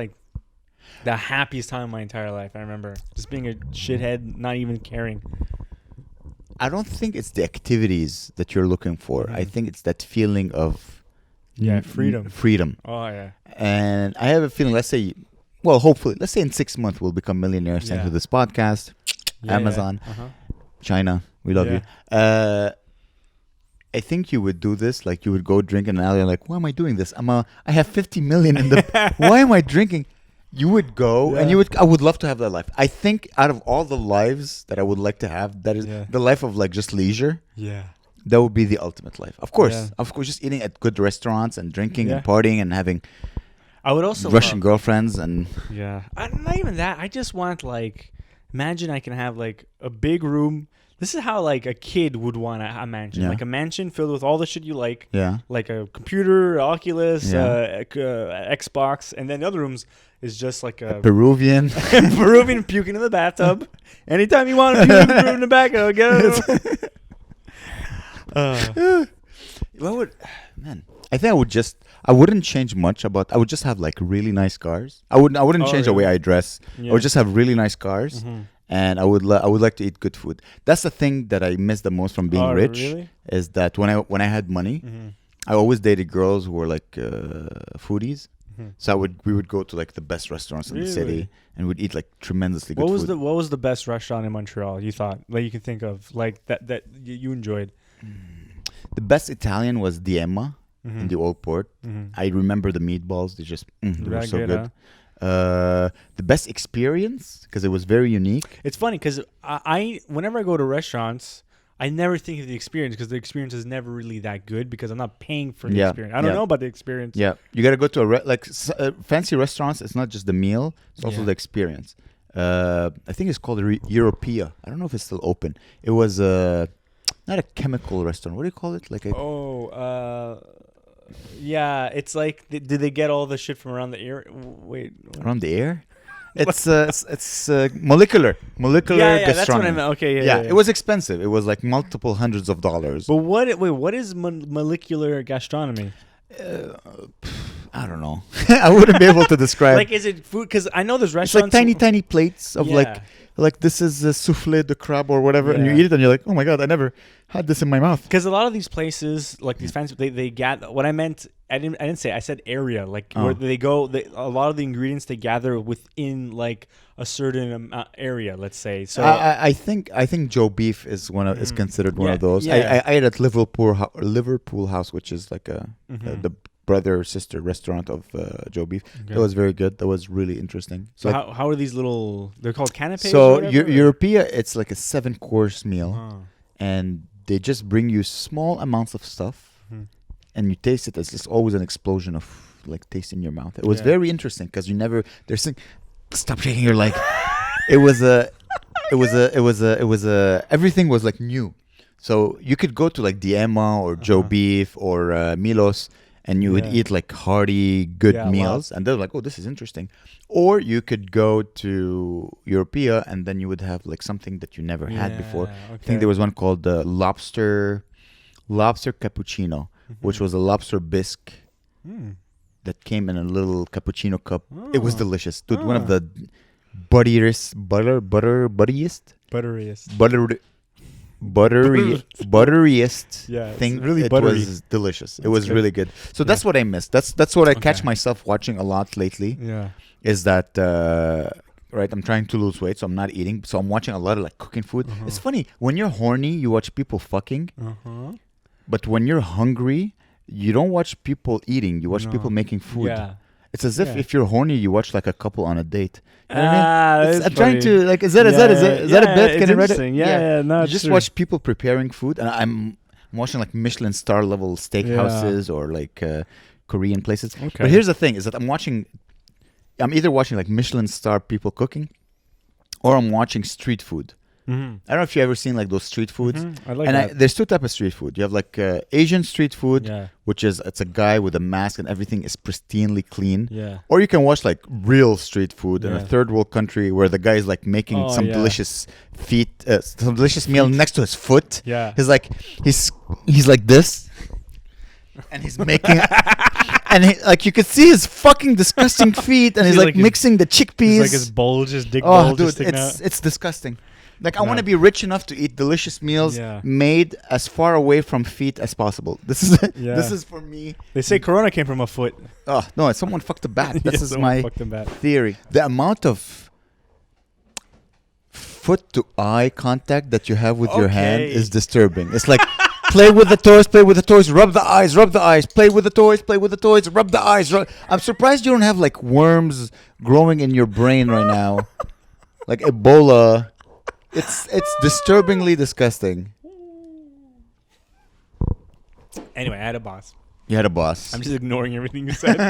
the happiest time of my entire life. I remember just being a shithead, not even caring. I don't think it's the activities that you're looking for. I think it's that feeling of freedom. Oh yeah. And I have a feeling, hopefully, let's say in 6 months we'll become millionaires thanks to this podcast. Amazon, China, we love you. I think you would do this, you would go drink in an alley, why am I doing this? I have 50 million in the why am I drinking? You would go and I would love to have that life. I think out of all the lives that I would like to have, that is the life of just leisure. Yeah. That would be the ultimate life. Of course, just eating at good restaurants and drinking and partying and having I would also Russian girlfriends and not even that. I just want imagine I can have a big room. This is how a kid would want a mansion, a mansion filled with all the shit you like, like a computer, Oculus, Xbox, and then the other rooms is just a Peruvian puking in the bathtub. Anytime you want to puke in the back, I'll get it. I think I wouldn't change much I would just have really nice cars. I wouldn't change the way I dress. I would just have really nice cars, and I would like to eat good food. That's the thing that I miss the most from being rich. Really? Is that when I had money, I always dated girls who were foodies. So we would go to the best restaurants in the city, and we'd eat tremendously good food. What was the best restaurant in Montreal you thought you can think of that you enjoyed? The best Italian was the Emma in the Old Port. I remember the meatballs. They just they were so good. Huh? The best experience, because it was very unique. It's funny because whenever I go to restaurants, I never think of the experience because the experience is never really that good because I'm not paying for the experience. I don't know about the experience. Yeah, you got to go to fancy restaurants. It's not just the meal; it's also the experience. I think it's called Europea. I don't know if it's still open. It was not a chemical restaurant. What do you call it? Yeah, it's like, did they get all the shit from around the ear? Wait. Around the ear? It's molecular gastronomy. That's what I meant. Okay, yeah. It was expensive. It was like multiple hundreds of dollars. But what is molecular gastronomy? I don't know. I wouldn't be able to describe. Like, is it food? Because I know there's It's restaurants. like tiny plates of like this is a soufflé de crabe or whatever, and you eat it and you're like, oh my god, I never had this in my mouth. Because a lot of these places, like these fancy, they gather. What I meant, I didn't say. I said area, like where they go. A lot of the ingredients they gather within like a certain area. Let's say. So I think Joe Beef is is considered one of those. I ate at Liverpool House, which is like the brother sister restaurant of Joe Beef. Okay. That was very good. That was really interesting. So how are these little? They're called canapes. So Europea, it's like a 7-course meal, and they just bring you small amounts of stuff, and you taste it. It's just always an explosion of like taste in your mouth. It was very interesting because stop shaking your leg. It was everything was like new. So you could go to like Diema or Joe Beef or Milos, and you would eat like hearty, good meals. And they're like, oh, this is interesting. Or you could go to Europea, and then you would have like something that you never had before. Okay. I think there was one called the lobster cappuccino, which was a lobster bisque that came in a little cappuccino cup. It was delicious. Dude, one of the butteriest thing. Really it buttery. Was delicious. It was really good. So that's what I missed. That's what I catch myself watching a lot lately. Yeah. Is that right? I'm trying to lose weight, so I'm not eating. So I'm watching a lot of like cooking food. It's funny when you're horny, you watch people fucking. But when you're hungry, you don't watch people eating. You watch people making food. Yeah. It's as if you're horny, you watch like a couple on a date. You know what I mean? I'm trying to like. Is that a bit? Can I read it? Yeah. No, you just watch people preparing food, and I'm watching like Michelin star level steakhouses or like Korean places. Okay. But here's the thing: is that I'm either watching like Michelin star people cooking, or I'm watching street food. I don't know if you ever seen like those street foods. I like that. There's two types of street food. You have like Asian street food, which is it's a guy with a mask and everything is pristinely clean. Yeah. Or you can watch like real street food in a third world country where the guy is like making some delicious some delicious meal next to his foot. Yeah. He's like this, and he's making. And you could see his fucking disgusting feet, and he's like mixing the chickpeas. Like his bulge, his dick bulge. Oh, dude, it's disgusting. Like, I want to be rich enough to eat delicious meals made as far away from feet as possible. This is for me. They say Corona came from a foot. Oh, no, someone fucked a bat. This is my theory. The amount of foot to eye contact that you have with your hand is disturbing. It's like, play with the toys, rub the eyes, play with the toys, rub the eyes. I'm surprised you don't have like worms growing in your brain right now. Like Ebola. It's disturbingly disgusting. Anyway, I had a boss. You had a boss. I'm just ignoring everything you said.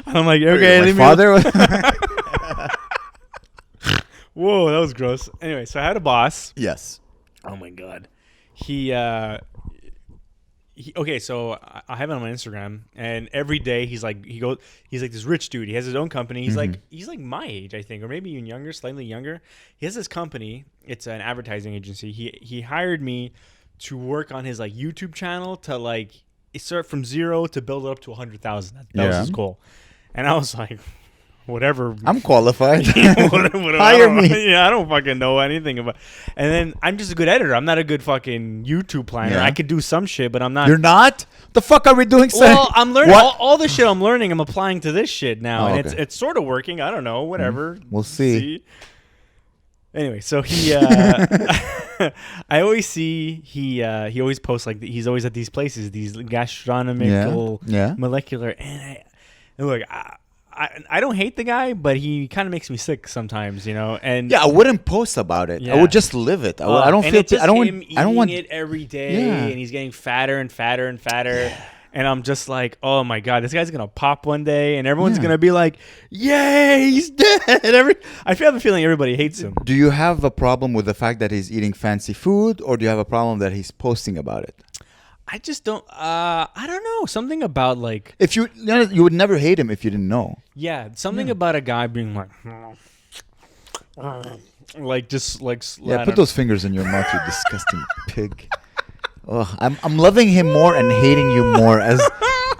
I'm like, okay, my father. Whoa, that was gross. Anyway, so I had a boss. Yes. Oh my god. Okay, so I have him on my Instagram, and every day he's like this rich dude. He has his own company. He's like my age, I think, or maybe even younger, slightly younger. He has this company. It's an advertising agency. He hired me to work on his like YouTube channel to like start from 0 to build it up to 100,000. That was his goal. And I was like, whatever. I'm qualified. Whatever, hire me. Yeah, I don't fucking know anything about. And then I'm just a good editor. I'm not a good fucking YouTube planner. I could do some shit, but I'm not. You're not? The fuck are we doing? Well, I'm learning all the shit I'm learning. I'm applying to this shit now, and it's sort of working. I don't know. Whatever. We'll see. Anyway, so I always see he always posts like he's always at these places, these gastronomical molecular, and look. I don't hate the guy, but he kind of makes me sick sometimes, you know. And I wouldn't post about it. I would just live it. I don't feel. I don't want it every day, and he's getting fatter and fatter and fatter. And I'm just like, oh my god, this guy's gonna pop one day, and everyone's gonna be like, yay, he's dead. I have a feeling everybody hates him. Do you have a problem with the fact that he's eating fancy food, or do you have a problem that he's posting about it? I just don't. I don't know. Something about like. If you would never hate him if you didn't know. Yeah, something about a guy being like just like. Yeah, put those fingers in your mouth, you disgusting pig. Oh, I'm loving him more and hating you more as.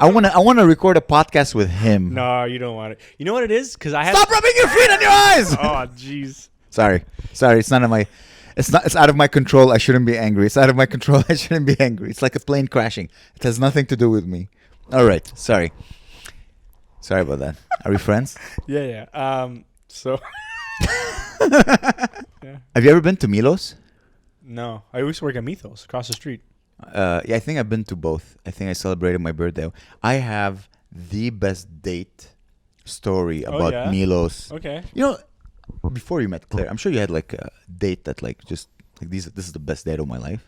I wanna record a podcast with him. No, you don't want it. You know what it is? Because I have. Stop rubbing your feet on your eyes. Oh, jeez. Sorry. It's none of my. It's out of my control. I shouldn't be angry. It's out of my control. I shouldn't be angry. It's like a plane crashing. It has nothing to do with me. All right. Sorry about that. Are we friends? Yeah. So. Yeah. Have you ever been to Milos? No, I used to work at Mythos across the street. Yeah, I think I've been to both. I think I celebrated my birthday. I have the best date story about Milos. Okay. You know, before you met Claire, I'm sure you had like a date that like just like this is the best date of my life.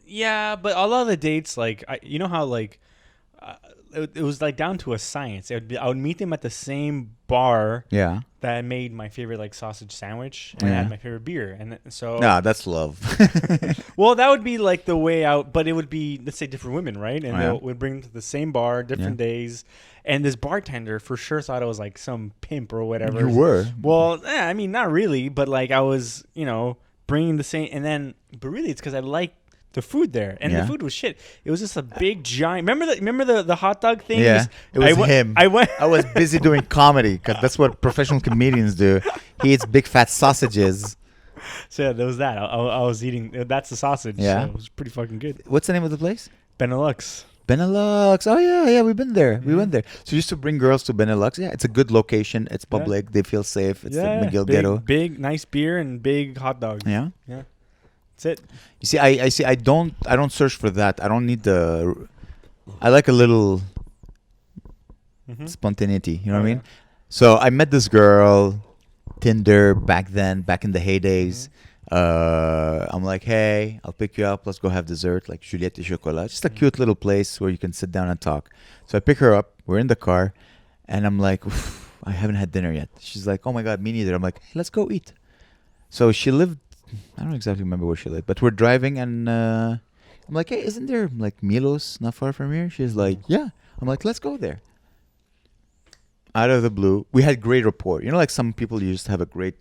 Yeah, but a lot of the dates, like you know how like it was like down to a science. I would meet them at the same bar. Yeah. That made my favorite like sausage sandwich, and I had my favorite beer, and so. Nah, that's love. Well, that would be like the way out, but it would be, let's say, different women, right? And we'd bring them to the same bar, different days, and this bartender for sure thought I was like some pimp or whatever. You were. Well, I mean, not really, but like I was, bringing the same, but really it's because I liked the food there, and the food was shit. It was just a big giant. Remember the hot dog thing? Yeah, it was him. I was busy doing comedy because that's what professional comedians do. He eats big fat sausages. So yeah, there was that. I was eating. That's the sausage. Yeah, so it was pretty fucking good. What's the name of the place? Benelux. Oh yeah, we've been there. We went there. So you used to bring girls to Benelux. Yeah, it's a good location. It's public. Yeah. They feel safe. It's the McGill ghetto. Big, nice beer and big hot dogs. Yeah. That's it. You see, I don't search for that. I don't need I like a little spontaneity. You know what I mean? So I met this girl, Tinder back in the heydays. I'm like, hey, I'll pick you up. Let's go have dessert, like Juliette et Chocolat. Just a cute little place where you can sit down and talk. So I pick her up. We're in the car, and I'm like, I haven't had dinner yet. She's like, oh my God, me neither. I'm like, hey, let's go eat. So she lived. I don't exactly remember where she lived, but we're driving, and I'm like, hey, isn't there like Milos not far from here? She's like, yeah. I'm like, let's go there. Out of the blue, we had great rapport. You know, like some people you just have a great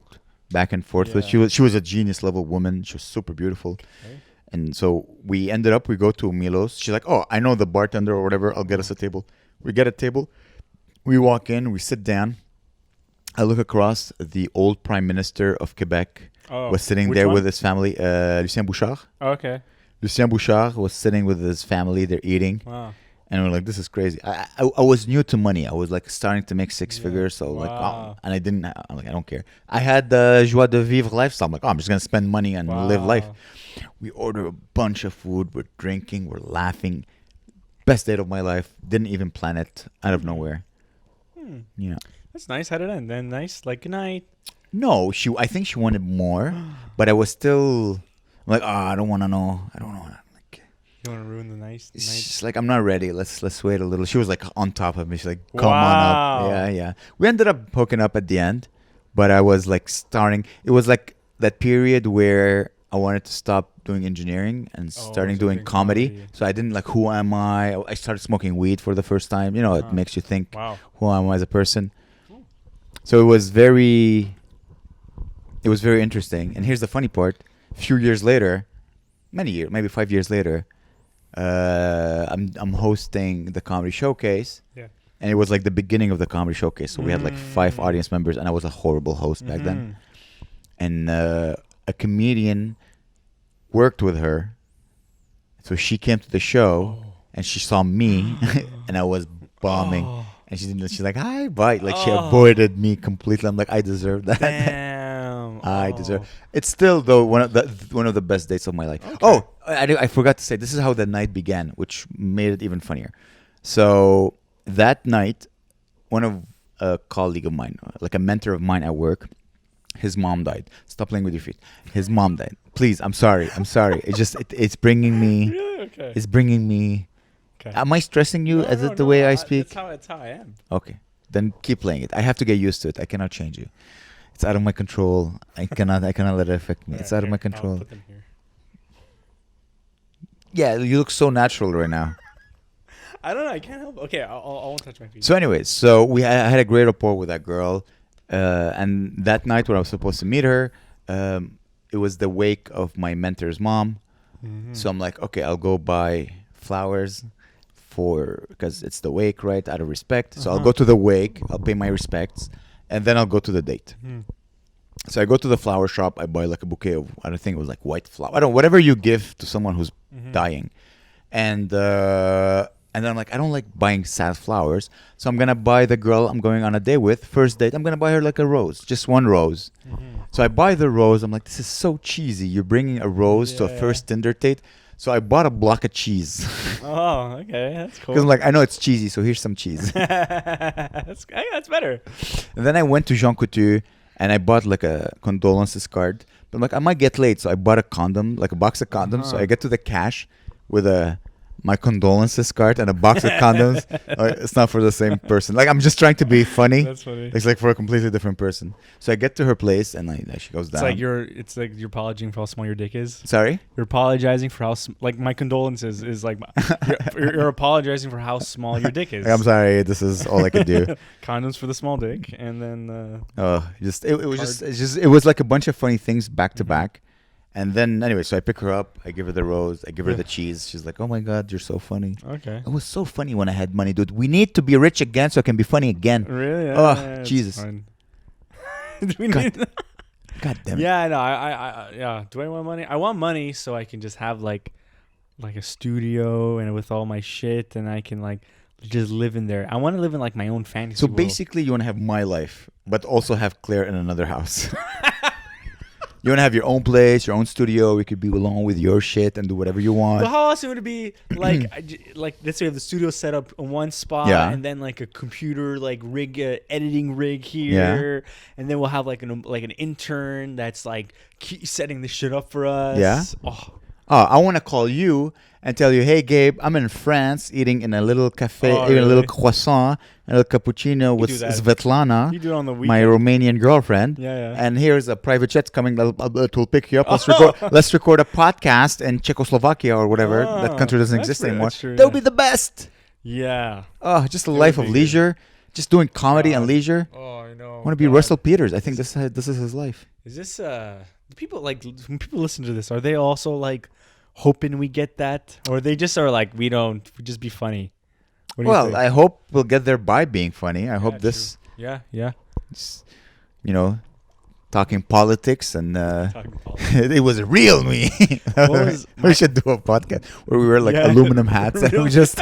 back and forth with. She was a genius level woman. She was super beautiful. Okay. And so we go to Milos. She's like, oh, I know the bartender or whatever. I'll get us a table. We get a table. We walk in. We sit down. I look across. The old Prime Minister of Quebec was sitting there with his family. Lucien Bouchard. Oh, okay. Lucien Bouchard was sitting with his family. They're eating. Wow. And we're like, this is crazy. I was new to money. I was like starting to make six figures. So like, and I'm like, I don't care. I had the joie de vivre lifestyle. I'm like, I'm just going to spend money and live life. We order a bunch of food. We're drinking. We're laughing. Best date of my life. Didn't even plan it out of nowhere. Yeah. That's nice. How did it end? Then nice. Like, good night. No, I think she wanted more, but I was still like, I don't want to know. I don't know. Like, you want to ruin the night? She's like, I'm not ready. Let's wait a little. She was like on top of me. She's like, come on up. Yeah. We ended up hooking up at the end, but I was like starting. It was like that period where I wanted to stop doing engineering and starting doing comedy. So I didn't like, who am I? I started smoking weed for the first time. You know, it makes you think, who am I as a person? So it was very interesting. And here's the funny part. A few years later, maybe 5 years later, I'm hosting the comedy showcase. Yeah. And it was like the beginning of the comedy showcase. So we had like 5 audience members, and I was a horrible host back then. And a comedian worked with her. So she came to the show and she saw me and I was bombing. And she's like, hi, bye. Like she avoided me completely. I'm like, I deserve that. Damn. I deserve. It's still though one of the best dates of my life. Okay. Oh, I forgot to say, this is how the night began, which made it even funnier. So that night, one of a colleague of mine, like a mentor of mine at work, his mom died. Stop playing with your feet. His mom died. Please, I'm sorry. It's just it's bringing me. Yeah, okay. It's bringing me. Okay. Am I stressing you? Is it the way I speak? That's how I am. Okay, then keep playing it. I have to get used to it. I cannot change you. It's out of my control. I cannot let it affect me. It's out of my control. I'll put them here. Yeah, you look so natural right now. I don't know. I can't help. Okay, I won't touch my feet. So anyways, I had a great rapport with that girl, and that night when I was supposed to meet her, it was the wake of my mentor's mom. Mm-hmm. So I'm like, okay, I'll go buy flowers because it's the wake, right? Out of respect. So I'll go to the wake, I'll pay my respects, and then I'll go to the date. Mm-hmm. So I go to the flower shop, I buy like a bouquet of, I don't think it was like white flower. I don't, whatever you give to someone who's dying. And then I'm like, I don't like buying sad flowers. So I'm going to buy the girl I'm going on a date with, first date, I'm going to buy her like a rose, just one rose. Mm-hmm. So I buy the rose. I'm like, this is so cheesy. You're bringing a rose to a first Tinder date. So I bought a block of cheese. Oh, okay. That's cool. Because I'm like, I know it's cheesy, so here's some cheese. That's better. And then I went to Jean Coutu and I bought like a condolences card. But I'm like, I might get late. So I bought a condom, like a box of condoms. So I get to the cash with my condolences card and a box of condoms. It's not for the same person. Like, I'm just trying to be funny. That's funny. It's like for a completely different person. So I get to her place and she goes down. It's like you're apologizing for how small your dick is. Sorry? You're apologizing for how like my condolences is like you're apologizing for how small your dick is. I'm sorry. This is all I could do. Condoms for the small dick, and then it was like a bunch of funny things back to back. And then, anyway, so I pick her up. I give her the rose. I give her the cheese. She's like, oh, my God, you're so funny. Okay. It was so funny when I had money, dude. We need to be rich again so I can be funny again. Really? Yeah, Jesus. God damn it. Yeah, no, I do I want money? I want money so I can just have, like a studio and with all my shit, and I can, like, just live in there. I want to live in, like, my own fantasy world. Basically, you want to have my life, but also have Claire in another house. You want to have your own place, your own studio. You could be alone with your shit and do whatever you want. But how awesome would it be, like, let's say we have the studio set up in one spot, and then like a computer rig, editing rig here, and then we'll have like an intern that's like setting this shit up for us. Yeah. I want to call you and tell you, hey, Gabe, I'm in France eating in a little cafe, eating a little croissant, a little cappuccino with Svetlana, my Romanian girlfriend. Yeah. And here's a private jet coming that will pick you up. Let's record a podcast in Czechoslovakia or whatever. That country doesn't exist anymore. That would be the best. Yeah. Oh, just a life of leisure. Just doing comedy and leisure. Oh, I know. I want to be Russell Peters. I think this is his life. Is this people when people listen to this, are they also like hoping we get that, or they just are like we just be funny? Well, I hope we'll get there by being funny. I hope this. Yeah. Talking politics and it was real me. We should do a podcast where we wear like aluminum hats and we just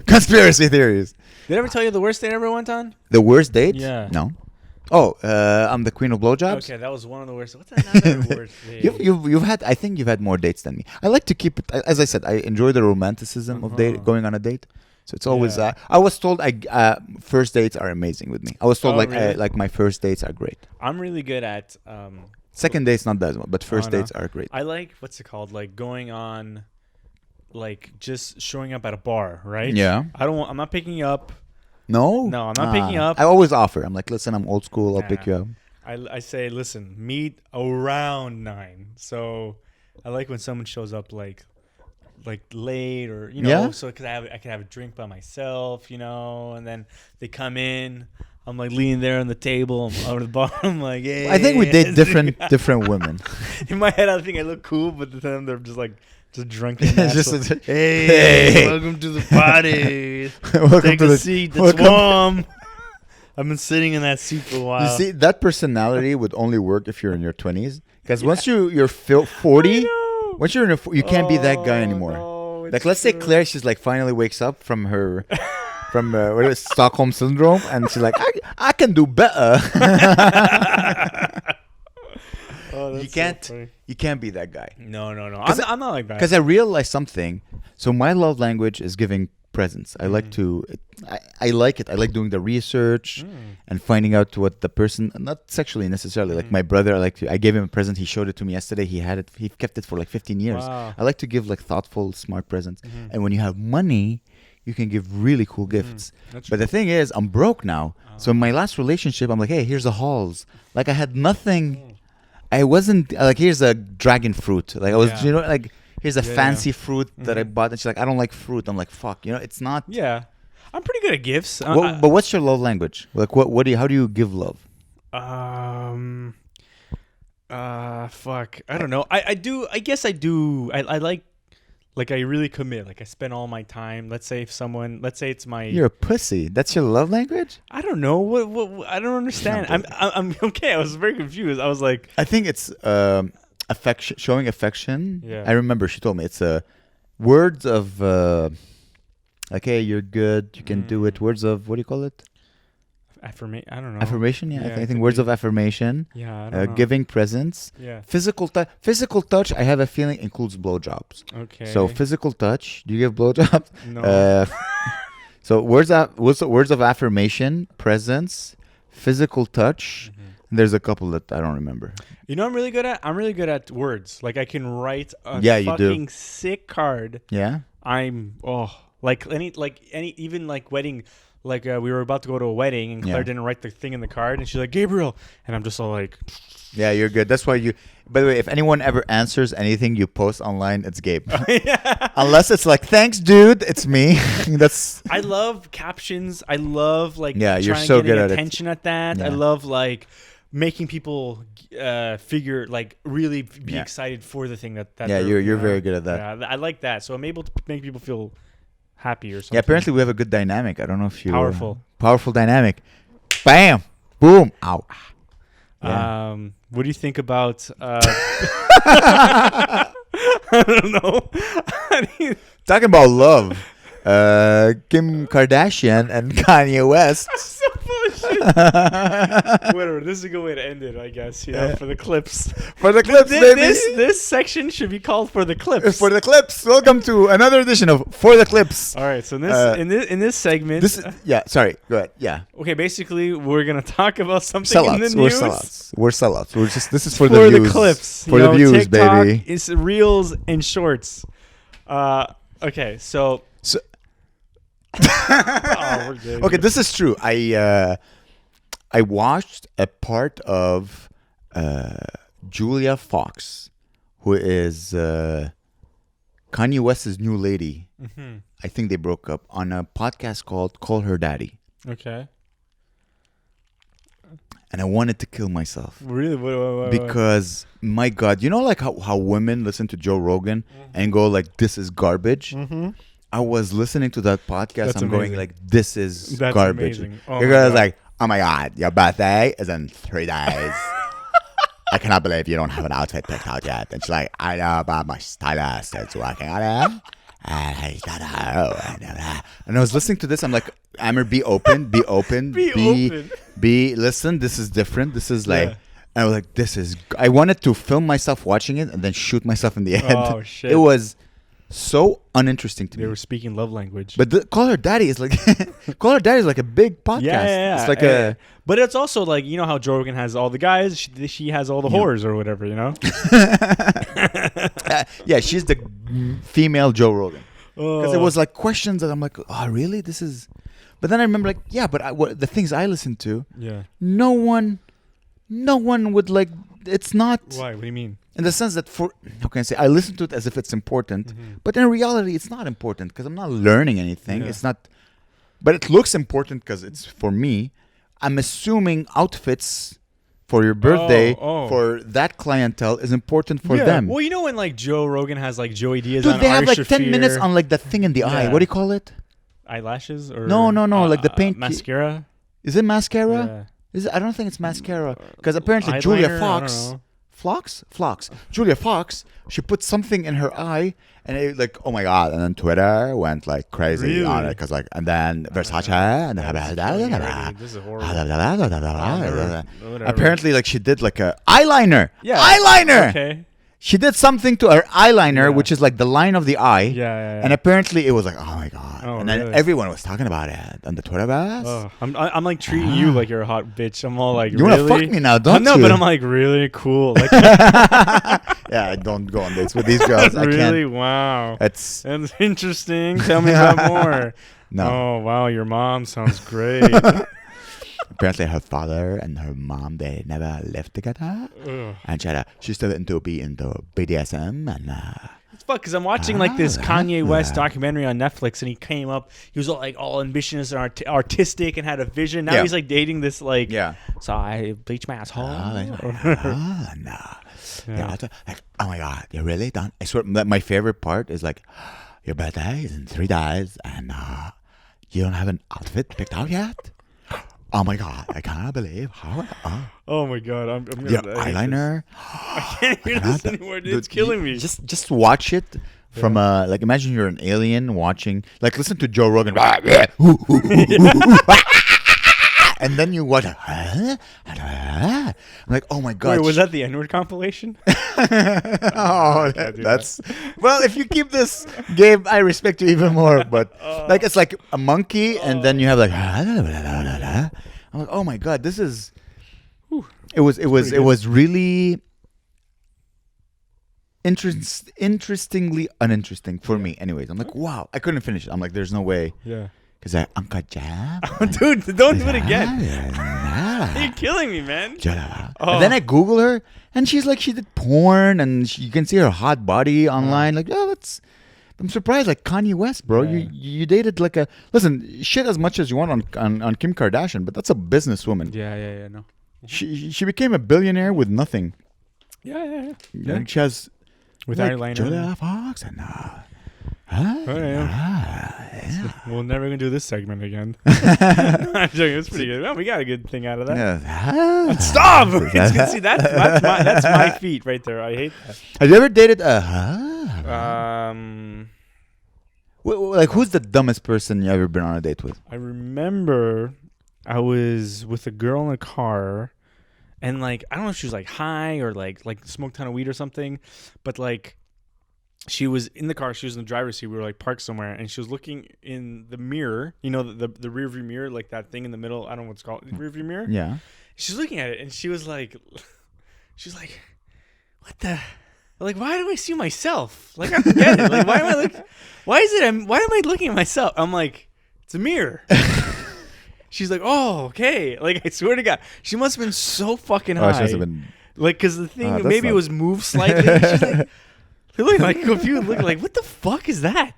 conspiracy theories. Did I ever tell you the worst date I ever went on? The worst date? Yeah. No. Oh, I'm the queen of blowjobs. Okay, that was one of the worst. What's another worst date? I think you've had more dates than me. I like to keep it. As I said, I enjoy the romanticism of going on a date. So it's always. I was told first dates are amazing with me. I was told really? My first dates are great. I'm really good at. Second dates not that much, but first dates are great. I like what's it called? Like going on, like just showing up at a bar, right? Yeah. I'm not picking you up. No, I'm not picking you up. I always offer. I'm like, listen, I'm old school. I'll pick you up. I say, listen, meet around 9. So I like when someone shows up like late or so because I can have a drink by myself, and then they come in. I'm like leaning there on the table. I'm over the bar. I'm like, hey. I think we date different women. In my head, I think I look cool, but then they're just like. Just drunk. Hey, welcome to the party. Take a seat. It's warm. I've been sitting in that seat for a while. You see, that personality would only work if you're in your 20s. Because once you're 40, once you're in you can't be that guy anymore. No, like, let's say Claire, she's like finally wakes up from her Stockholm syndrome, and she's like, I can do better. You can't be that guy. No. I'm not like that. Because I realized something. So my love language is giving presents. I like to. I like it. I like doing the research and finding out what the person, not sexually necessarily. Like my brother, I gave him a present. He showed it to me yesterday. He had it. He kept it for like 15 years. Wow. I like to give like thoughtful, smart presents. And when you have money, you can give really cool gifts. But the thing is, I'm broke now. So in my last relationship, I'm like, hey, here's the halls. Like I had nothing. I wasn't like, here's a dragon fruit. Like I was, here's a fancy fruit that I bought, and she's like, I don't like fruit. I'm like, fuck, it's not. Yeah, I'm pretty good at gifts. But what's your love language? Like, how do you give love? Fuck, I don't know. I do. I guess I do. I like I really commit. Like I spend all my time. Let's say it's my. You're a pussy. That's your love language? I don't know. What I don't understand. I'm okay. I was very confused. I was like, I think it's affection, showing affection. Yeah. I remember she told me it's words of like, hey, you're good. You can do it. Words of, what do you call it? I don't know. Affirmation, yeah. I think words of affirmation. Yeah, I don't know. Giving presents. Yeah. Physical touch, I have a feeling, includes blowjobs. Okay. So physical touch, do you give blowjobs? No. So words of affirmation, presents, physical touch. There's a couple that I don't remember. You know what I'm really good at? I'm really good at words. Like I can write a fucking sick card. Yeah. Like any even like wedding. Like we were about to go to a wedding and Claire didn't write the thing in the card and she's like, Gabriel, and I'm just all like, yeah, you're good. That's why by the way, if anyone ever answers anything you post online, it's Gabe. Unless it's like, thanks dude, it's me. I love captions. I love you're so good at attention at that. I love making people figure really be excited for the thing that you're very good at that. Yeah, I like that. So I'm able to make people feel happy or something. Yeah, apparently we have a good dynamic. I don't know if you powerful dynamic. Bam, boom, ow. Yeah. What do you think about I don't know. Talking about love, Kim Kardashian and Kanye West. So bullshit. Whatever. This is a good way to end it, I guess. For the clips. For the clips, baby. This section should be called For the Clips. For the Clips. Welcome to another edition of For the Clips. All right. So in this segment. Sorry. Go ahead. Yeah. Okay. Basically, we're gonna talk about something in the news. We're sellouts. This is for the views. The clips. For the views, TikTok, baby. It's reels and shorts. Okay. So. We're good. Okay, this is true. I watched a part of Julia Fox, who is Kanye West's new lady. Mm-hmm. I think they broke up on a podcast called Call Her Daddy. Okay. And I wanted to kill myself. Really? What? Because, my God, you know like how women listen to Joe Rogan and go like, this is garbage? Mm-hmm. I was listening to that podcast. I'm going like, this is garbage. Your girl is like, oh my God, your birthday is in 3 days. I cannot believe you don't have an outfit picked out yet. And she's like, I know, but my stylist is working on it. And I don't know. And I was listening to this. I'm like, Amer, be open. Listen, this is different. This is like, and I was like, I wanted to film myself watching it and then shoot myself in the head. Oh, shit. It was so uninteresting to me. They were speaking love language. But Call Her Daddy is like a big podcast. Yeah. It's like but it's also like, you know how Joe Rogan has all the guys, she has all the whores or whatever, you know? Yeah, she's the female Joe Rogan. Because it was like questions that I'm like, oh, really? This is... But then I remember like, yeah, but the things I listen to, no one would like... It's not... Why? What do you mean? In the sense that how can I say, I listen to it as if it's important, but in reality, it's not important because I'm not learning anything. Yeah. It's not, but it looks important because it's for me. I'm assuming outfits for your birthday for that clientele is important for them. Well, you know when like Joe Rogan has like Joey Diaz Dude, on they have like Ari 10 Shaffir. minutes on like that thing in the eye. What do you call it? Eyelashes or no, like the paint mascara. Is it mascara? Yeah. I don't think it's mascara because apparently Julia Fox. Julia Fox, she put something in her eye and it like, oh my God. And then Twitter went like crazy on it because like, and then Versace and This is horrible. Apparently like she did like a eyeliner. Yeah. Eyeliner. Okay. She did something to her eyeliner, which is like the line of the eye. Yeah. And apparently it was like, oh my God. And then really? Everyone was talking about it on the Twitterverse. Oh, I'm like treating you like you're a hot bitch. I'm all like, you want to fuck me now, don't you? No, but I'm like really cool. Like, yeah, I don't go on dates with these girls. I really? can't. Wow. That's interesting. Tell me about more. No. Oh, wow. Your mom sounds great. Apparently her father and her mom, they never lived together. And she's still into BDSM and It's fuck because I'm watching like this Kanye West documentary on Netflix, and he came up. He was all ambitious and artistic and had a vision. Now he's like dating this like. Yeah. So I bleach my asshole. No. Yeah. Like, oh my god, you're really done? I swear, my favorite part is like, your birthday is in 3 days, and you don't have an outfit picked out yet. Oh my god, I cannot believe how. Oh my god, I'm gonna. Your eyeliner. I can't hear this anymore, dude. It's killing me. Just watch it from like imagine you're an alien watching. Like listen to Joe Rogan. And then you watch. I'm like, oh my god. Wait, was that the N-word compilation? That's well. If you keep this, Gabe, I respect you even more. But like, it's like a monkey, and then you have like. I'm like, oh my god, this is. It was really interestingly uninteresting for me. Anyways, I'm like, wow, I couldn't finish it. I'm like, there's no way. Yeah. Because Uncle Jam. Dude, don't do it again. You're killing me, man. And then I Google her, and she's like, she did porn, and you can see her hot body online. Like, oh, that's. I'm surprised. Like Kanye West, bro. Yeah. You dated like a. Listen, shit as much as you want on Kim Kardashian, but that's a businesswoman. Yeah. No. She became a billionaire with nothing. Yeah. And she has. With like, eyeliner. Julia Fox and. We're never gonna do this segment again. I'm joking. It's pretty good. Well, we got a good thing out of that. Yeah. Stop! See, that's my feet right there. I hate that. Have you ever dated like who's the dumbest person you ever been on a date with? I remember I was with a girl in a car, and like I don't know if she was like high or like smoked a ton of weed or something, but like. She was in the car. She was in the driver's seat. We were like parked somewhere, and she was looking in the mirror. You know, the rear view mirror, like that thing in the middle. I don't know what it's called. Rear view mirror. Yeah. She's looking at it, and she was like, "What the? Like, why do I see myself? Like, I don't get it. Like, why am I looking at myself? I'm like, it's a mirror." She's like, "Oh, okay." Like, I swear to God, she must have been so fucking high. She must have been. Like, because the thing maybe it was moved slightly. She's like. Looking like confused, looking like, what the fuck is that?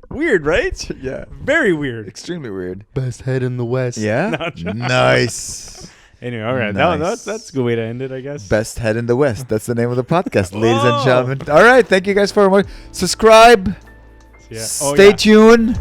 Weird, right? Yeah. Very weird. Extremely weird. Best head in the West. Yeah? Nice. Anyway, all right. Nice. That's a good way to end it, I guess. Best head in the West. That's the name of the podcast, ladies and gentlemen. All right. Thank you guys for watching. Subscribe. Stay tuned.